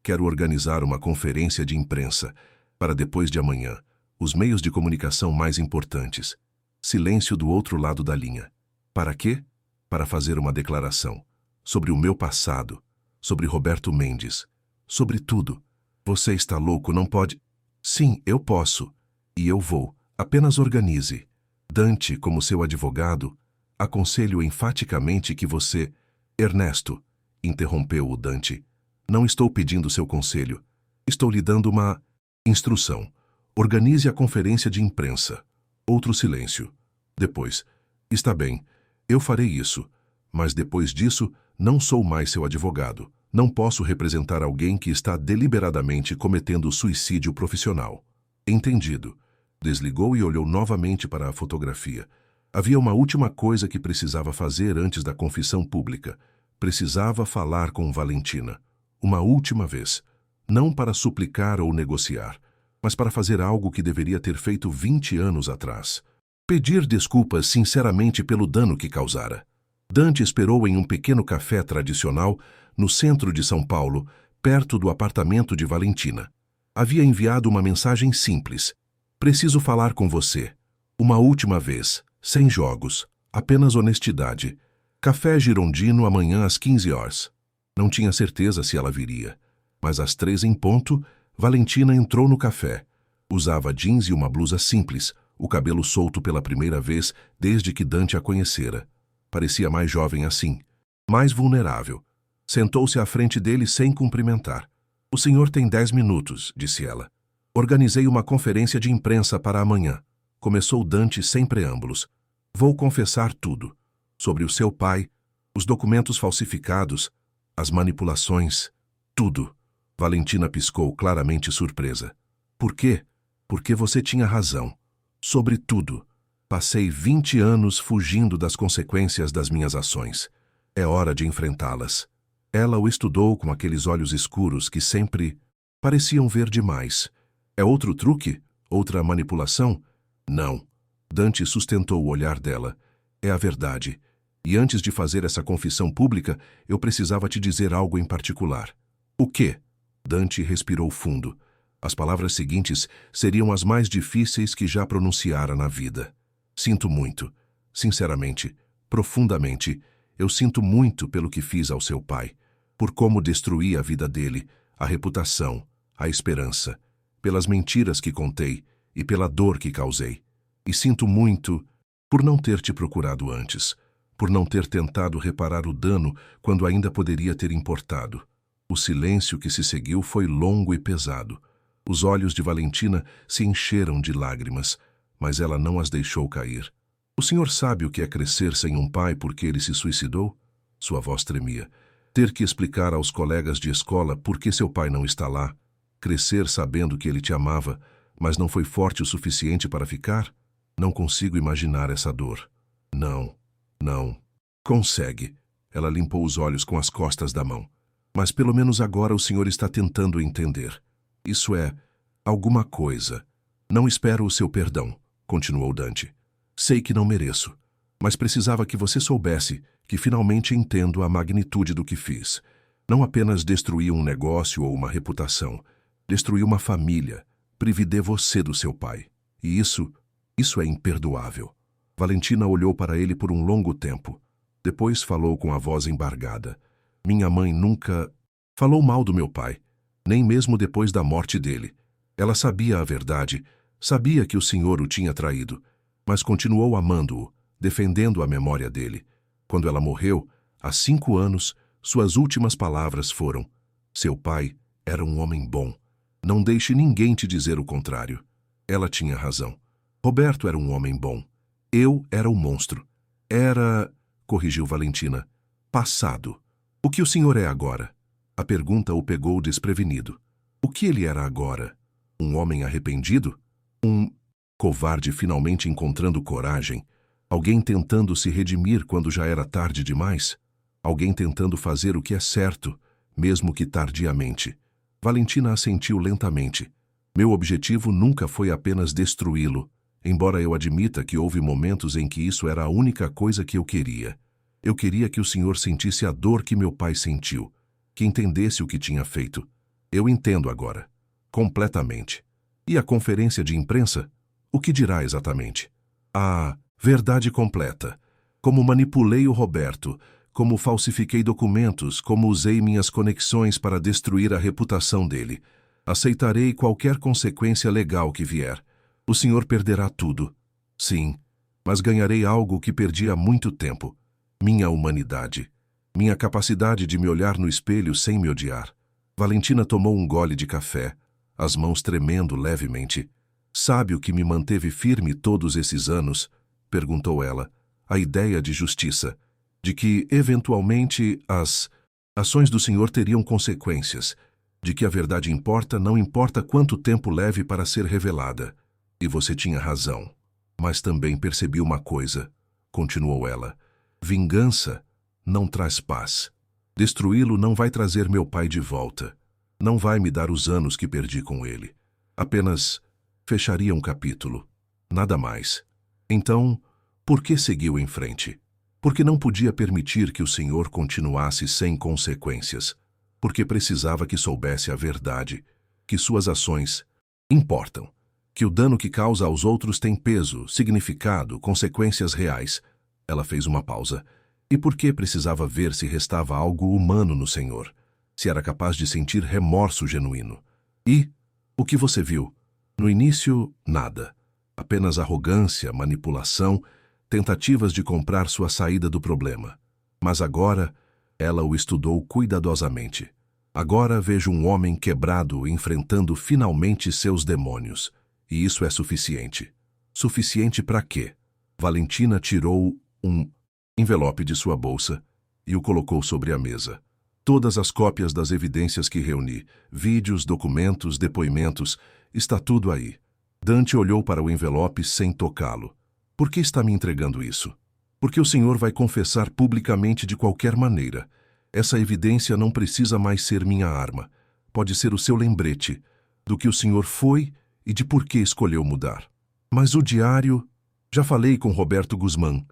Quero organizar uma conferência de imprensa para depois de amanhã. Os meios de comunicação mais importantes. Silêncio do outro lado da linha. Para quê? Para fazer uma declaração. Sobre o meu passado. Sobre Roberto Mendes. Sobre tudo. Você está louco, não pode... Sim, eu posso. E eu vou. Apenas organize. Dante, como seu advogado, aconselho enfaticamente que você... Ernesto, interrompeu o Dante. Não estou pedindo seu conselho. Estou lhe dando uma instrução. Organize a conferência de imprensa. Outro silêncio. Depois. Está bem, eu farei isso. Mas depois disso, não sou mais seu advogado. Não posso representar alguém que está deliberadamente cometendo suicídio profissional. Entendido. Desligou e olhou novamente para a fotografia. Havia uma última coisa que precisava fazer antes da confissão pública. Precisava falar com Valentina. Uma última vez. Não para suplicar ou negociar, mas para fazer algo que deveria ter feito 20 anos atrás. Pedir desculpas sinceramente pelo dano que causara. Dante esperou em um pequeno café tradicional no centro de São Paulo, perto do apartamento de Valentina. Havia enviado uma mensagem simples. Preciso falar com você. Uma última vez. Sem jogos. Apenas honestidade. Café girondino amanhã às 15 horas. Não tinha certeza se ela viria. Mas às 3 em ponto, Valentina entrou no café. Usava jeans e uma blusa simples, o cabelo solto pela primeira vez desde que Dante a conhecera. Parecia mais jovem assim, mais vulnerável. Sentou-se à frente dele sem cumprimentar. O senhor tem 10 minutos, disse ela. Organizei uma conferência de imprensa para amanhã. Começou Dante sem preâmbulos. Vou confessar tudo. Sobre o seu pai, os documentos falsificados, as manipulações, tudo. Valentina piscou, claramente surpresa. Por quê? Porque você tinha razão. Sobre tudo. Passei 20 anos fugindo das consequências das minhas ações. É hora de enfrentá-las. Ela o estudou com aqueles olhos escuros que sempre pareciam ver demais. É outro truque? Outra manipulação? Não. Dante sustentou o olhar dela. É a verdade. E antes de fazer essa confissão pública, eu precisava te dizer algo em particular. O quê? Dante respirou fundo. As palavras seguintes seriam as mais difíceis que já pronunciara na vida. Sinto muito. Sinceramente, profundamente, eu sinto muito pelo que fiz ao seu pai. Por como destruí a vida dele, a reputação, a esperança, pelas mentiras que contei e pela dor que causei. E sinto muito por não ter te procurado antes, por não ter tentado reparar o dano quando ainda poderia ter importado. O silêncio que se seguiu foi longo e pesado. Os olhos de Valentina se encheram de lágrimas, mas ela não as deixou cair. O senhor sabe o que é crescer sem um pai porque ele se suicidou? Sua voz tremia. Ter que explicar aos colegas de escola por que seu pai não está lá. Crescer sabendo que ele te amava, mas não foi forte o suficiente para ficar? Não consigo imaginar essa dor. Não, não. Consegue. Ela limpou os olhos com as costas da mão. Mas pelo menos agora o senhor está tentando entender. Isso é, alguma coisa. Não espero o seu perdão, continuou Dante. Sei que não mereço, mas precisava que você soubesse que finalmente entendo a magnitude do que fiz. Não apenas destruí um negócio ou uma reputação. Destruí uma família. Prividei você do seu pai. E isso é imperdoável. Valentina olhou para ele por um longo tempo. Depois falou com a voz embargada. Minha mãe nunca falou mal do meu pai, nem mesmo depois da morte dele. Ela sabia a verdade, sabia que o senhor o tinha traído, mas continuou amando-o, defendendo a memória dele. Quando ela morreu, há 5 anos, suas últimas palavras foram: seu pai era um homem bom. Não deixe ninguém te dizer o contrário. Ela tinha razão. Roberto era um homem bom. Eu era o monstro. Era, corrigiu Valentina, passado. O que o senhor é agora? A pergunta o pegou desprevenido. O que ele era agora? Um homem arrependido? Um covarde finalmente encontrando coragem? Alguém tentando se redimir quando já era tarde demais? Alguém tentando fazer o que é certo, mesmo que tardiamente? Valentina assentiu lentamente. Meu objetivo nunca foi apenas destruí-lo, embora eu admita que houve momentos em que isso era a única coisa que eu queria. Eu queria que o senhor sentisse a dor que meu pai sentiu, que entendesse o que tinha feito. Eu entendo agora. Completamente. E a conferência de imprensa? O que dirá exatamente? A verdade completa. Como manipulei o Roberto, como falsifiquei documentos, como usei minhas conexões para destruir a reputação dele. Aceitarei qualquer consequência legal que vier. O senhor perderá tudo. Sim, mas ganharei algo que perdi há muito tempo. Minha humanidade. Minha capacidade de me olhar no espelho sem me odiar. Valentina tomou um gole de café, as mãos tremendo levemente. Sabe o que me manteve firme todos esses anos? Perguntou ela. A ideia de justiça. De que, eventualmente, as ações do senhor teriam consequências. De que a verdade importa, não importa quanto tempo leve para ser revelada. E você tinha razão. Mas também percebi uma coisa. continuou ela. Vingança não traz paz. Destruí-lo não vai trazer meu pai de volta. Não vai me dar os anos que perdi com ele. Apenas fecharia um capítulo. Nada mais. Então, por que seguiu em frente? Porque não podia permitir que o Senhor continuasse sem consequências. Porque precisava que soubesse a verdade, que suas ações importam, que o dano que causa aos outros tem peso, significado, consequências reais. Ela fez uma pausa. E por que precisava ver se restava algo humano no Senhor? Se era capaz de sentir remorso genuíno? E o que você viu? No início, nada. Apenas arrogância, manipulação, tentativas de comprar sua saída do problema. Mas agora, ela o estudou cuidadosamente. Agora vejo um homem quebrado enfrentando finalmente seus demônios. E isso é suficiente. Suficiente para quê? Valentina tirou um envelope de sua bolsa e o colocou sobre a mesa. Todas as cópias das evidências que reuni, vídeos, documentos, depoimentos, está tudo aí. Dante olhou para o envelope sem tocá-lo. Por que está me entregando isso? Porque o Senhor vai confessar publicamente de qualquer maneira. Essa evidência não precisa mais ser minha arma. Pode ser o seu lembrete do que o Senhor foi e de por que escolheu mudar. Mas o diário... Já falei com Roberto Guzmán.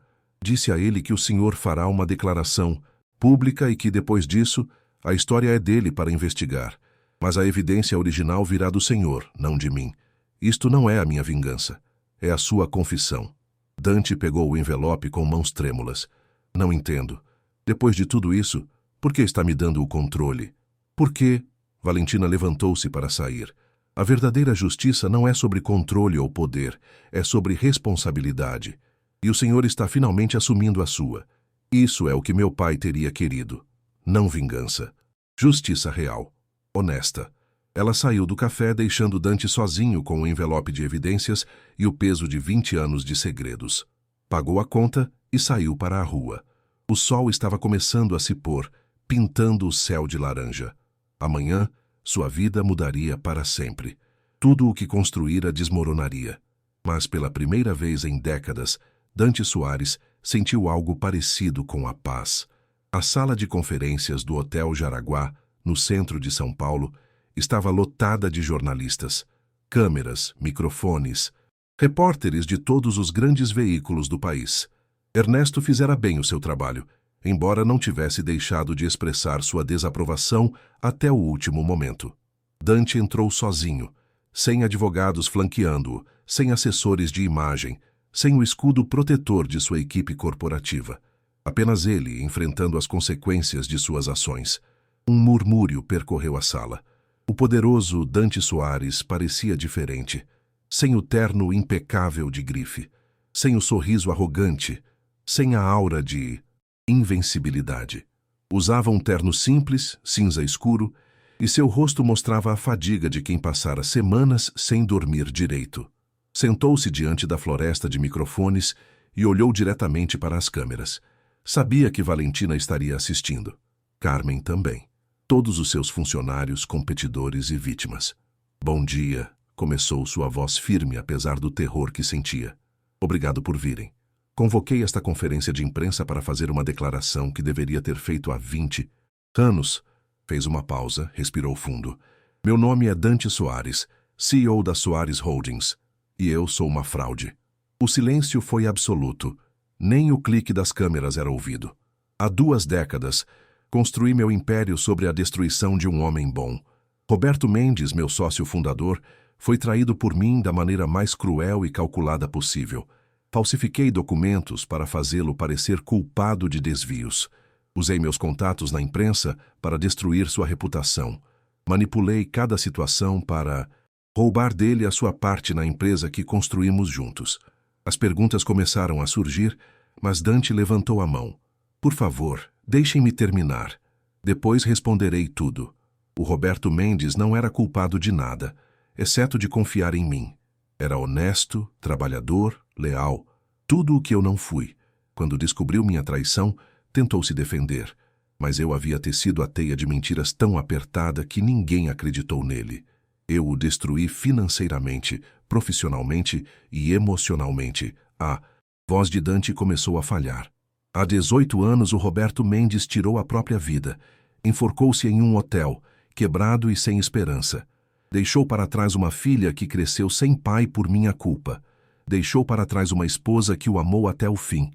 Disse a ele que o Senhor fará uma declaração pública e que, depois disso, a história é dele para investigar. Mas a evidência original virá do Senhor, não de mim. Isto não é a minha vingança. É a sua confissão. Dante pegou o envelope com mãos trêmulas. Não entendo. Depois de tudo isso, por que está me dando o controle? Por quê? Valentina levantou-se para sair. A verdadeira justiça não é sobre controle ou poder, é sobre responsabilidade. E o Senhor está finalmente assumindo a sua. Isso é o que meu pai teria querido. Não vingança. Justiça real. Honesta. Ela saiu do café deixando Dante sozinho com o envelope de evidências e o peso de 20 anos de segredos. Pagou a conta e saiu para a rua. O sol estava começando a se pôr, pintando o céu de laranja. Amanhã, sua vida mudaria para sempre. Tudo o que construíra desmoronaria. Mas pela primeira vez em décadas, Dante Soares sentiu algo parecido com a paz. A sala de conferências do Hotel Jaraguá, no centro de São Paulo, estava lotada de jornalistas, câmeras, microfones, repórteres de todos os grandes veículos do país. Ernesto fizera bem o seu trabalho, embora não tivesse deixado de expressar sua desaprovação até o último momento. Dante entrou sozinho, sem advogados flanqueando-o, sem assessores de imagem, sem o escudo protetor de sua equipe corporativa. Apenas ele enfrentando as consequências de suas ações. Um murmúrio percorreu a sala. O poderoso Dante Soares parecia diferente, sem o terno impecável de grife, sem o sorriso arrogante, sem a aura de invencibilidade. Usava um terno simples, cinza escuro, e seu rosto mostrava a fadiga de quem passara semanas sem dormir direito. Sentou-se diante da floresta de microfones e olhou diretamente para as câmeras. Sabia que Valentina estaria assistindo. Carmen também. Todos os seus funcionários, competidores e vítimas. Bom dia, começou sua voz firme apesar do terror que sentia. Obrigado por virem. Convoquei esta conferência de imprensa para fazer uma declaração que deveria ter feito há 20 anos. Fez uma pausa, respirou fundo. Meu nome é Dante Soares, CEO da Soares Holdings, e eu sou uma fraude. O silêncio foi absoluto. Nem o clique das câmeras era ouvido. Há 2 décadas, construí meu império sobre a destruição de um homem bom. Roberto Mendes, meu sócio fundador, foi traído por mim da maneira mais cruel e calculada possível. Falsifiquei documentos para fazê-lo parecer culpado de desvios. Usei meus contatos na imprensa para destruir sua reputação. Manipulei cada situação para roubar dele a sua parte na empresa que construímos juntos. As perguntas começaram a surgir, mas Dante levantou a mão. Por favor, deixem-me terminar. Depois responderei tudo. O Roberto Mendes não era culpado de nada, exceto de confiar em mim. Era honesto, trabalhador, leal. Tudo o que eu não fui. Quando descobriu minha traição, tentou se defender, mas eu havia tecido a teia de mentiras tão apertada que ninguém acreditou nele. Eu o destruí financeiramente, profissionalmente e emocionalmente. Voz de Dante começou a falhar. Há 18 anos o Roberto Mendes tirou a própria vida. Enforcou-se em um hotel, quebrado e sem esperança. Deixou para trás uma filha que cresceu sem pai por minha culpa. Deixou para trás uma esposa que o amou até o fim.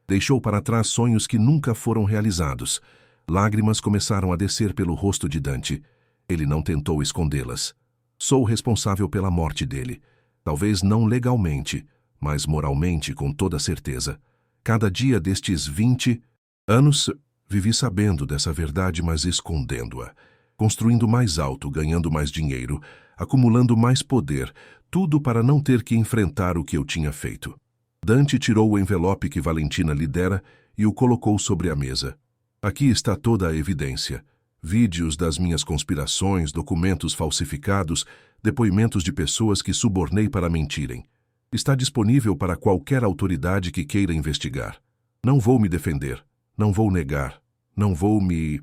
Deixou para trás sonhos que nunca foram realizados. Lágrimas começaram a descer pelo rosto de Dante. Ele não tentou escondê-las. Sou responsável pela morte dele. Talvez não legalmente, mas moralmente com toda certeza. Cada dia destes 20 anos, vivi sabendo dessa verdade, mas escondendo-a. Construindo mais alto, ganhando mais dinheiro, acumulando mais poder, tudo para não ter que enfrentar o que eu tinha feito. Dante tirou o envelope que Valentina lhe dera e o colocou sobre a mesa. Aqui está toda a evidência. Vídeos das minhas conspirações, documentos falsificados, depoimentos de pessoas que subornei para mentirem. Está disponível para qualquer autoridade que queira investigar. Não vou me defender, não vou negar, não vou me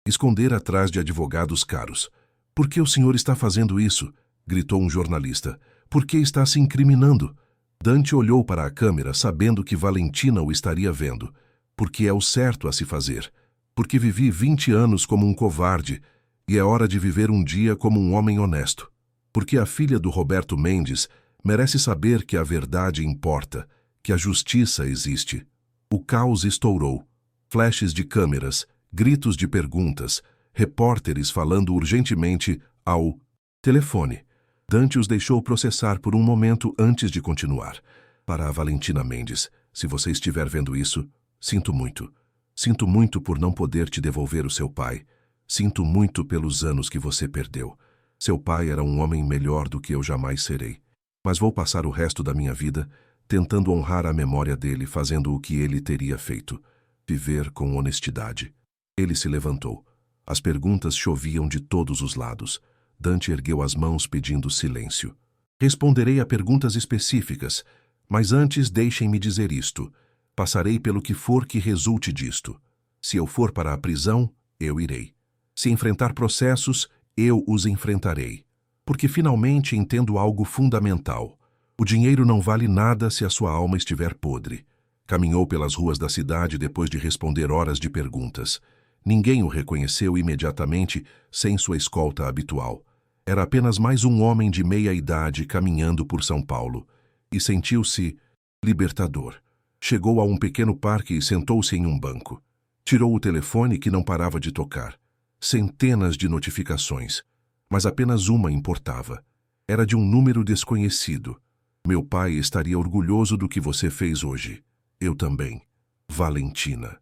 esconder atrás de advogados caros. Por que o senhor está fazendo isso? Gritou um jornalista. Por que está se incriminando? Dante olhou para a câmera sabendo que Valentina o estaria vendo. Porque é o certo a se fazer. Porque vivi 20 anos como um covarde e é hora de viver um dia como um homem honesto. Porque a filha do Roberto Mendes merece saber que a verdade importa, que a justiça existe. O caos estourou. Flashes de câmeras, gritos de perguntas, repórteres falando urgentemente ao telefone. Dante os deixou processar por um momento antes de continuar. Para a Valentina Mendes, se você estiver vendo isso, sinto muito. Sinto muito por não poder te devolver o seu pai. Sinto muito pelos anos que você perdeu. Seu pai era um homem melhor do que eu jamais serei. Mas vou passar o resto da minha vida tentando honrar a memória dele, fazendo o que ele teria feito. Viver com honestidade. Ele se levantou. As perguntas choviam de todos os lados. Dante ergueu as mãos pedindo silêncio. Responderei a perguntas específicas, mas antes deixem-me dizer isto. Passarei pelo que for que resulte disto. Se eu for para a prisão, eu irei. Se enfrentar processos, eu os enfrentarei. Porque finalmente entendo algo fundamental. O dinheiro não vale nada se a sua alma estiver podre. Caminhou pelas ruas da cidade depois de responder horas de perguntas. Ninguém o reconheceu imediatamente sem sua escolta habitual. Era apenas mais um homem de meia idade caminhando por São Paulo. E sentiu-se libertador. Chegou a um pequeno parque e sentou-se em um banco. Tirou o telefone que não parava de tocar. Centenas de notificações. Mas apenas uma importava. Era de um número desconhecido. Meu pai estaria orgulhoso do que você fez hoje. Eu também. Valentina.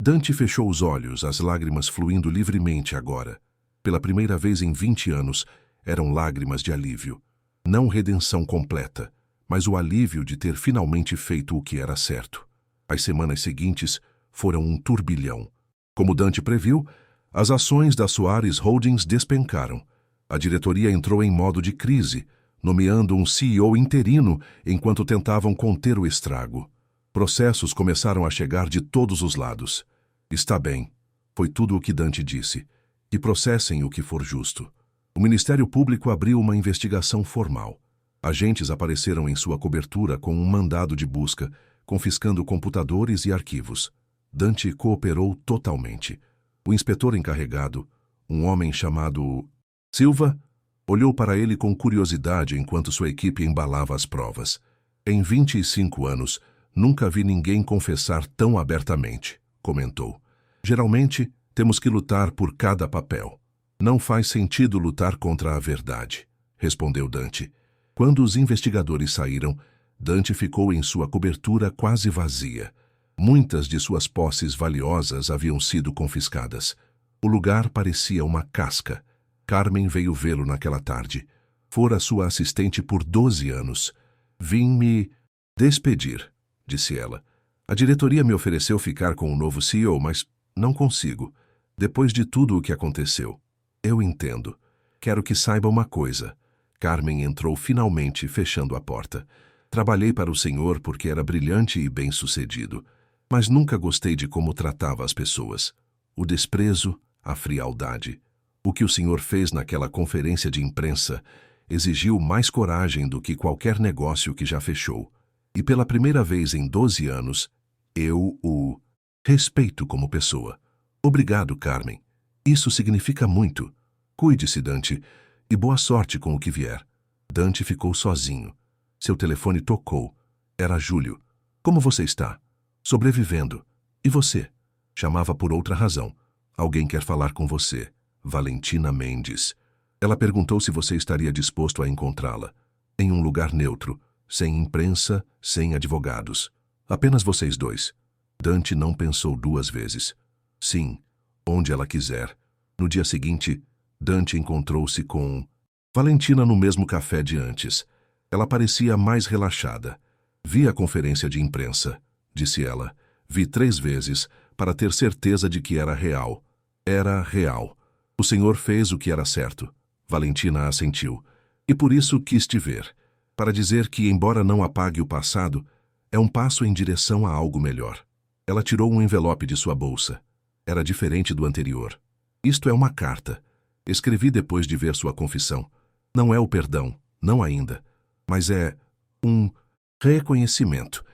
Dante fechou os olhos, as lágrimas fluindo livremente agora. Pela primeira vez em 20 anos, eram lágrimas de alívio. Não redenção completa, mas o alívio de ter finalmente feito o que era certo. As semanas seguintes foram um turbilhão. Como Dante previu, as ações da Soares Holdings despencaram. A diretoria entrou em modo de crise, nomeando um CEO interino enquanto tentavam conter o estrago. Processos começaram a chegar de todos os lados. Está bem, foi tudo o que Dante disse. E processem o que for justo. O Ministério Público abriu uma investigação formal. Agentes apareceram em sua cobertura com um mandado de busca, confiscando computadores e arquivos. Dante cooperou totalmente. O inspetor encarregado, um homem chamado Silva, olhou para ele com curiosidade enquanto sua equipe embalava as provas. Em 25 anos, nunca vi ninguém confessar tão abertamente, comentou. Geralmente, temos que lutar por cada papel. Não faz sentido lutar contra a verdade, respondeu Dante. Quando os investigadores saíram, Dante ficou em sua cobertura quase vazia. Muitas de suas posses valiosas haviam sido confiscadas. O lugar parecia uma casca. Carmen veio vê-lo naquela tarde. Fora sua assistente por 12 anos. Vim me despedir, disse ela. A diretoria me ofereceu ficar com o novo CEO, mas não consigo. Depois de tudo o que aconteceu. Eu entendo. Quero que saiba uma coisa. Carmen entrou finalmente, fechando a porta. Trabalhei para o senhor porque era brilhante e bem-sucedido. Mas nunca gostei de como tratava as pessoas. O desprezo, a frialdade. O que o senhor fez naquela conferência de imprensa exigiu mais coragem do que qualquer negócio que já fechou. E pela primeira vez em 12 anos, eu o respeito como pessoa. Obrigado, Carmen. Isso significa muito. Cuide-se, Dante, e boa sorte com o que vier. Dante ficou sozinho. Seu telefone tocou. Era Júlio. Como você está? Sobrevivendo. E você? Chamava por outra razão. Alguém quer falar com você. Valentina Mendes. Ela perguntou se você estaria disposto a encontrá-la. Em um lugar neutro, sem imprensa, sem advogados. Apenas vocês dois. Dante não pensou duas vezes. Sim, onde ela quiser. No dia seguinte, Dante encontrou-se com Valentina no mesmo café de antes. Ela parecia mais relaxada. Vi a conferência de imprensa, disse ela. Vi 3 vezes, para ter certeza de que era real. Era real. O senhor fez o que era certo. Valentina assentiu. E por isso quis te ver. Para dizer que, embora não apague o passado, é um passo em direção a algo melhor. Ela tirou um envelope de sua bolsa. Era diferente do anterior. Isto é uma carta. Escrevi depois de ver sua confissão. Não é o perdão, não ainda. Mas é um reconhecimento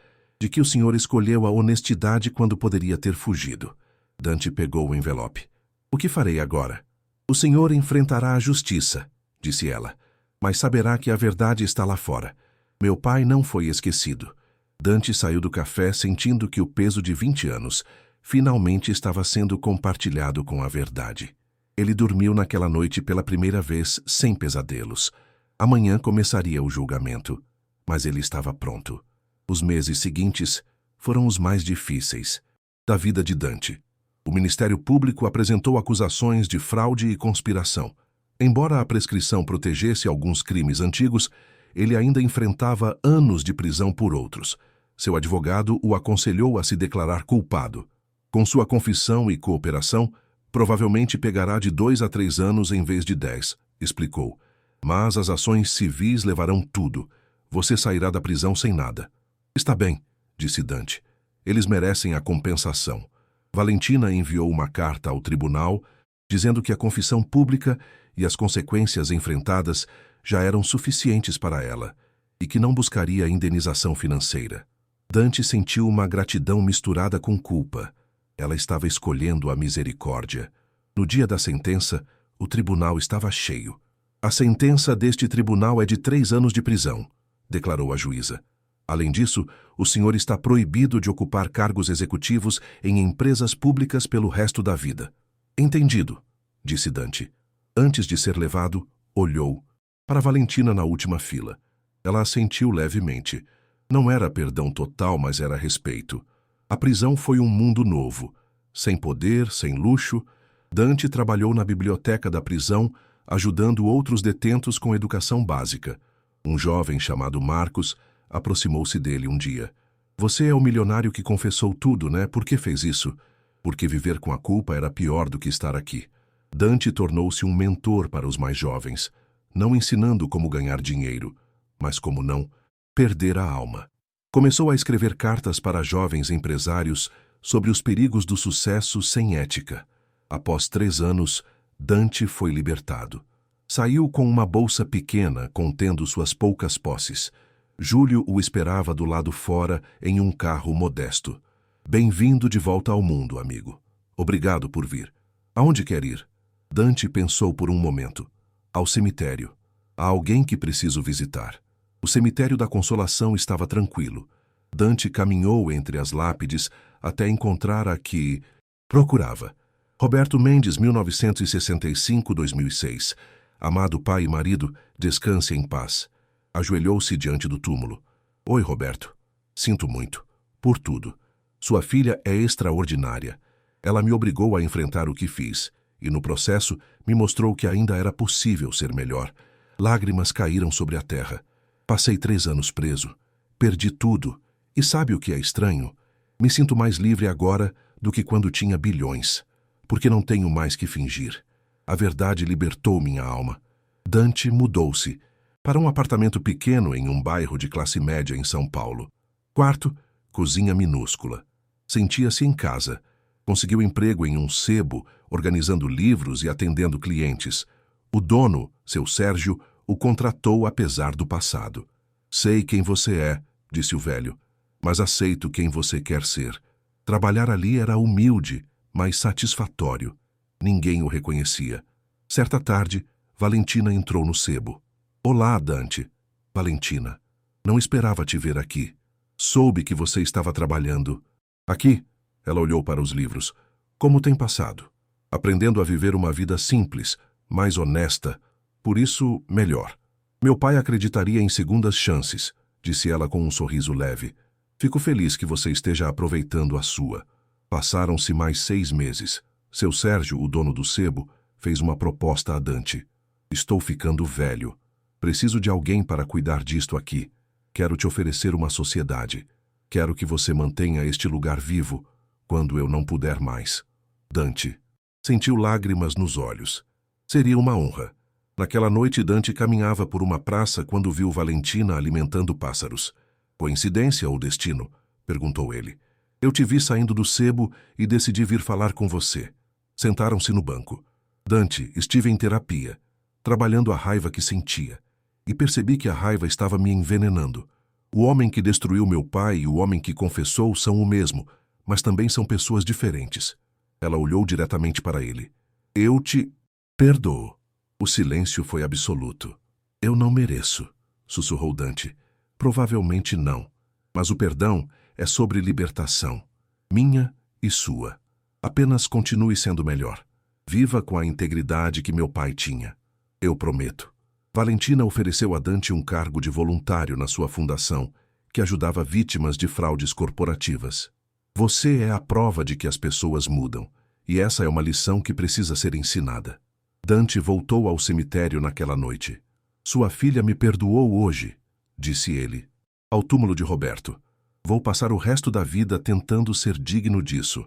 de que o senhor escolheu a honestidade quando poderia ter fugido. Dante pegou o envelope. O que farei agora? O senhor enfrentará a justiça, disse ela, mas saberá que a verdade está lá fora. Meu pai não foi esquecido. Dante saiu do café sentindo que o peso de 20 anos finalmente estava sendo compartilhado com a verdade. Ele dormiu naquela noite pela primeira vez sem pesadelos. Amanhã começaria o julgamento, mas ele estava pronto. Os meses seguintes foram os mais difíceis da vida de Dante. O Ministério Público apresentou acusações de fraude e conspiração. Embora a prescrição protegesse alguns crimes antigos, ele ainda enfrentava anos de prisão por outros. Seu advogado o aconselhou a se declarar culpado. Com sua confissão e cooperação, provavelmente pegará de 2 a 3 anos em vez de 10, explicou. Mas as ações civis levarão tudo. Você sairá da prisão sem nada. Está bem, disse Dante. Eles merecem a compensação. Valentina enviou uma carta ao tribunal dizendo que a confissão pública e as consequências enfrentadas já eram suficientes para ela e que não buscaria indenização financeira. Dante sentiu uma gratidão misturada com culpa. Ela estava escolhendo a misericórdia. No dia da sentença, o tribunal estava cheio. A sentença deste tribunal é de 3 anos de prisão, declarou a juíza. Além disso, o senhor está proibido de ocupar cargos executivos em empresas públicas pelo resto da vida. Entendido, disse Dante. Antes de ser levado, olhou para Valentina na última fila. Ela assentiu levemente. Não era perdão total, mas era respeito. A prisão foi um mundo novo. Sem poder, sem luxo, Dante trabalhou na biblioteca da prisão, ajudando outros detentos com educação básica. Um jovem chamado Marcos aproximou-se dele um dia. Você é o milionário que confessou tudo, né? Por que fez isso? Porque viver com a culpa era pior do que estar aqui. Dante tornou-se um mentor para os mais jovens, não ensinando como ganhar dinheiro, mas como não perder a alma. Começou a escrever cartas para jovens empresários sobre os perigos do sucesso sem ética. Após 3 anos, Dante foi libertado. Saiu com uma bolsa pequena contendo suas poucas posses. Júlio o esperava do lado fora em um carro modesto. Bem-vindo de volta ao mundo, amigo. Obrigado por vir. Aonde quer ir? Dante pensou por um momento. Ao cemitério. Há alguém que preciso visitar. O cemitério da Consolação estava tranquilo. Dante caminhou entre as lápides até encontrar a que procurava. Roberto Mendes, 1965-2006. Amado pai e marido, descanse em paz. Ajoelhou-se diante do túmulo. Oi, Roberto. Sinto muito. Por tudo. Sua filha é extraordinária. Ela me obrigou a enfrentar o que fiz, e no processo me mostrou que ainda era possível ser melhor. Lágrimas caíram sobre a terra. Passei 3 anos preso. Perdi tudo. E sabe o que é estranho? Me sinto mais livre agora do que quando tinha bilhões. Porque não tenho mais que fingir. A verdade libertou minha alma. Dante mudou-se para um apartamento pequeno em um bairro de classe média em São Paulo. Quarto, cozinha minúscula. Sentia-se em casa. Conseguiu emprego em um sebo, organizando livros e atendendo clientes. O dono, seu Sérgio, o contratou apesar do passado. Sei quem você é, disse o velho, mas aceito quem você quer ser. Trabalhar ali era humilde, mas satisfatório. Ninguém o reconhecia. Certa tarde, Valentina entrou no sebo. Olá, Dante. Valentina. Não esperava te ver aqui. Soube que você estava trabalhando. Aqui? Ela olhou para os livros. Como tem passado? Aprendendo a viver uma vida simples, mais honesta. Por isso, melhor. Meu pai acreditaria em segundas chances, disse ela com um sorriso leve. Fico feliz que você esteja aproveitando a sua. Passaram-se mais 6 meses. Seu Sérgio, o dono do sebo, fez uma proposta a Dante. Estou ficando velho. Preciso de alguém para cuidar disto aqui. Quero te oferecer uma sociedade. Quero que você mantenha este lugar vivo quando eu não puder mais. Dante sentiu lágrimas nos olhos. Seria uma honra. Naquela noite, Dante caminhava por uma praça quando viu Valentina alimentando pássaros. Coincidência ou destino? Perguntou ele. Eu te vi saindo do sebo e decidi vir falar com você. Sentaram-se no banco. Dante, estive em terapia, trabalhando a raiva que sentia, e percebi que a raiva estava me envenenando. O homem que destruiu meu pai e o homem que confessou são o mesmo, mas também são pessoas diferentes. Ela olhou diretamente para ele. Eu te perdoo. O silêncio foi absoluto. Eu não mereço, sussurrou Dante. Provavelmente não, mas o perdão é sobre libertação, minha e sua. Apenas continue sendo melhor. Viva com a integridade que meu pai tinha. Eu prometo. Valentina ofereceu a Dante um cargo de voluntário na sua fundação, que ajudava vítimas de fraudes corporativas. Você é a prova de que as pessoas mudam, e essa é uma lição que precisa ser ensinada. Dante voltou ao cemitério naquela noite. Sua filha me perdoou hoje, disse ele. Ao túmulo de Roberto. Vou passar o resto da vida tentando ser digno disso.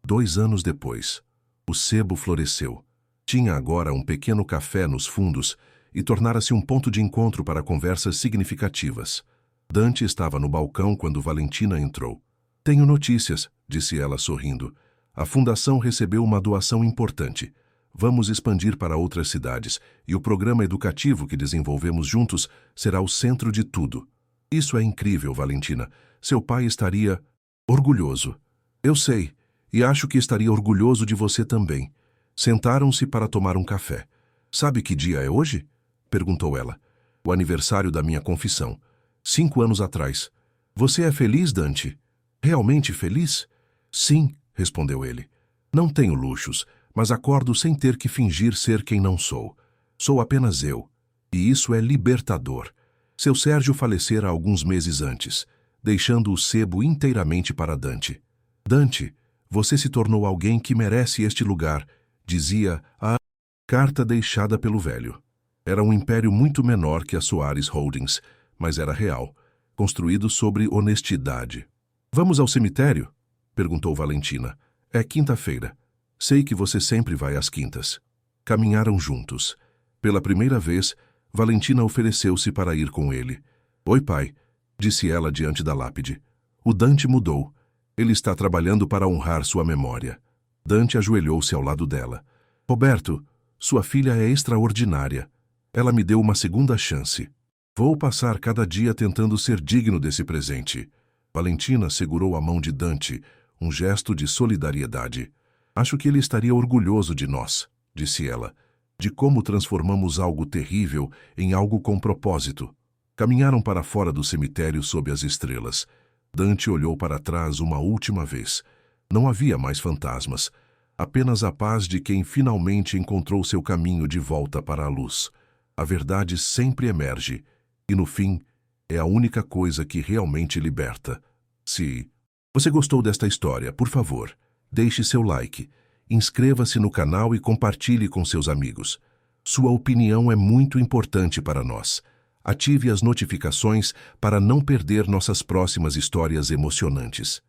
2 anos depois, o sebo floresceu. Tinha agora um pequeno café nos fundos e tornara-se um ponto de encontro para conversas significativas. Dante estava no balcão quando Valentina entrou. Tenho notícias, disse ela sorrindo. A fundação recebeu uma doação importante. Vamos expandir para outras cidades, e o programa educativo que desenvolvemos juntos será o centro de tudo. Isso é incrível, Valentina. Seu pai estaria orgulhoso. Eu sei, e acho que estaria orgulhoso de você também. Sentaram-se para tomar um café. Sabe que dia é hoje? Perguntou ela. O aniversário da minha confissão. 5 anos atrás. Você é feliz, Dante? Realmente feliz? Sim, respondeu ele. Não tenho luxos, mas acordo sem ter que fingir ser quem não sou. Sou apenas eu. E isso é libertador. Seu Sérgio falecera alguns meses antes, deixando o sebo inteiramente para Dante. Dante, você se tornou alguém que merece este lugar, dizia a carta deixada pelo velho. Era um império muito menor que a Soares Holdings, mas era real, construído sobre honestidade. Vamos ao cemitério? Perguntou Valentina. É quinta-feira. Sei que você sempre vai às quintas. Caminharam juntos. Pela primeira vez, Valentina ofereceu-se para ir com ele. Oi, pai, disse ela diante da lápide. O Dante mudou. Ele está trabalhando para honrar sua memória. Dante ajoelhou-se ao lado dela. Roberto, sua filha é extraordinária. Ela me deu uma segunda chance. Vou passar cada dia tentando ser digno desse presente. Valentina segurou a mão de Dante, um gesto de solidariedade. Acho que ele estaria orgulhoso de nós, disse ela, de como transformamos algo terrível em algo com propósito. Caminharam para fora do cemitério sob as estrelas. Dante olhou para trás uma última vez. Não havia mais fantasmas, apenas a paz de quem finalmente encontrou seu caminho de volta para a luz. A verdade sempre emerge, e no fim, é a única coisa que realmente liberta. Se você gostou desta história, por favor, deixe seu like, inscreva-se no canal e compartilhe com seus amigos. Sua opinião é muito importante para nós. Ative as notificações para não perder nossas próximas histórias emocionantes.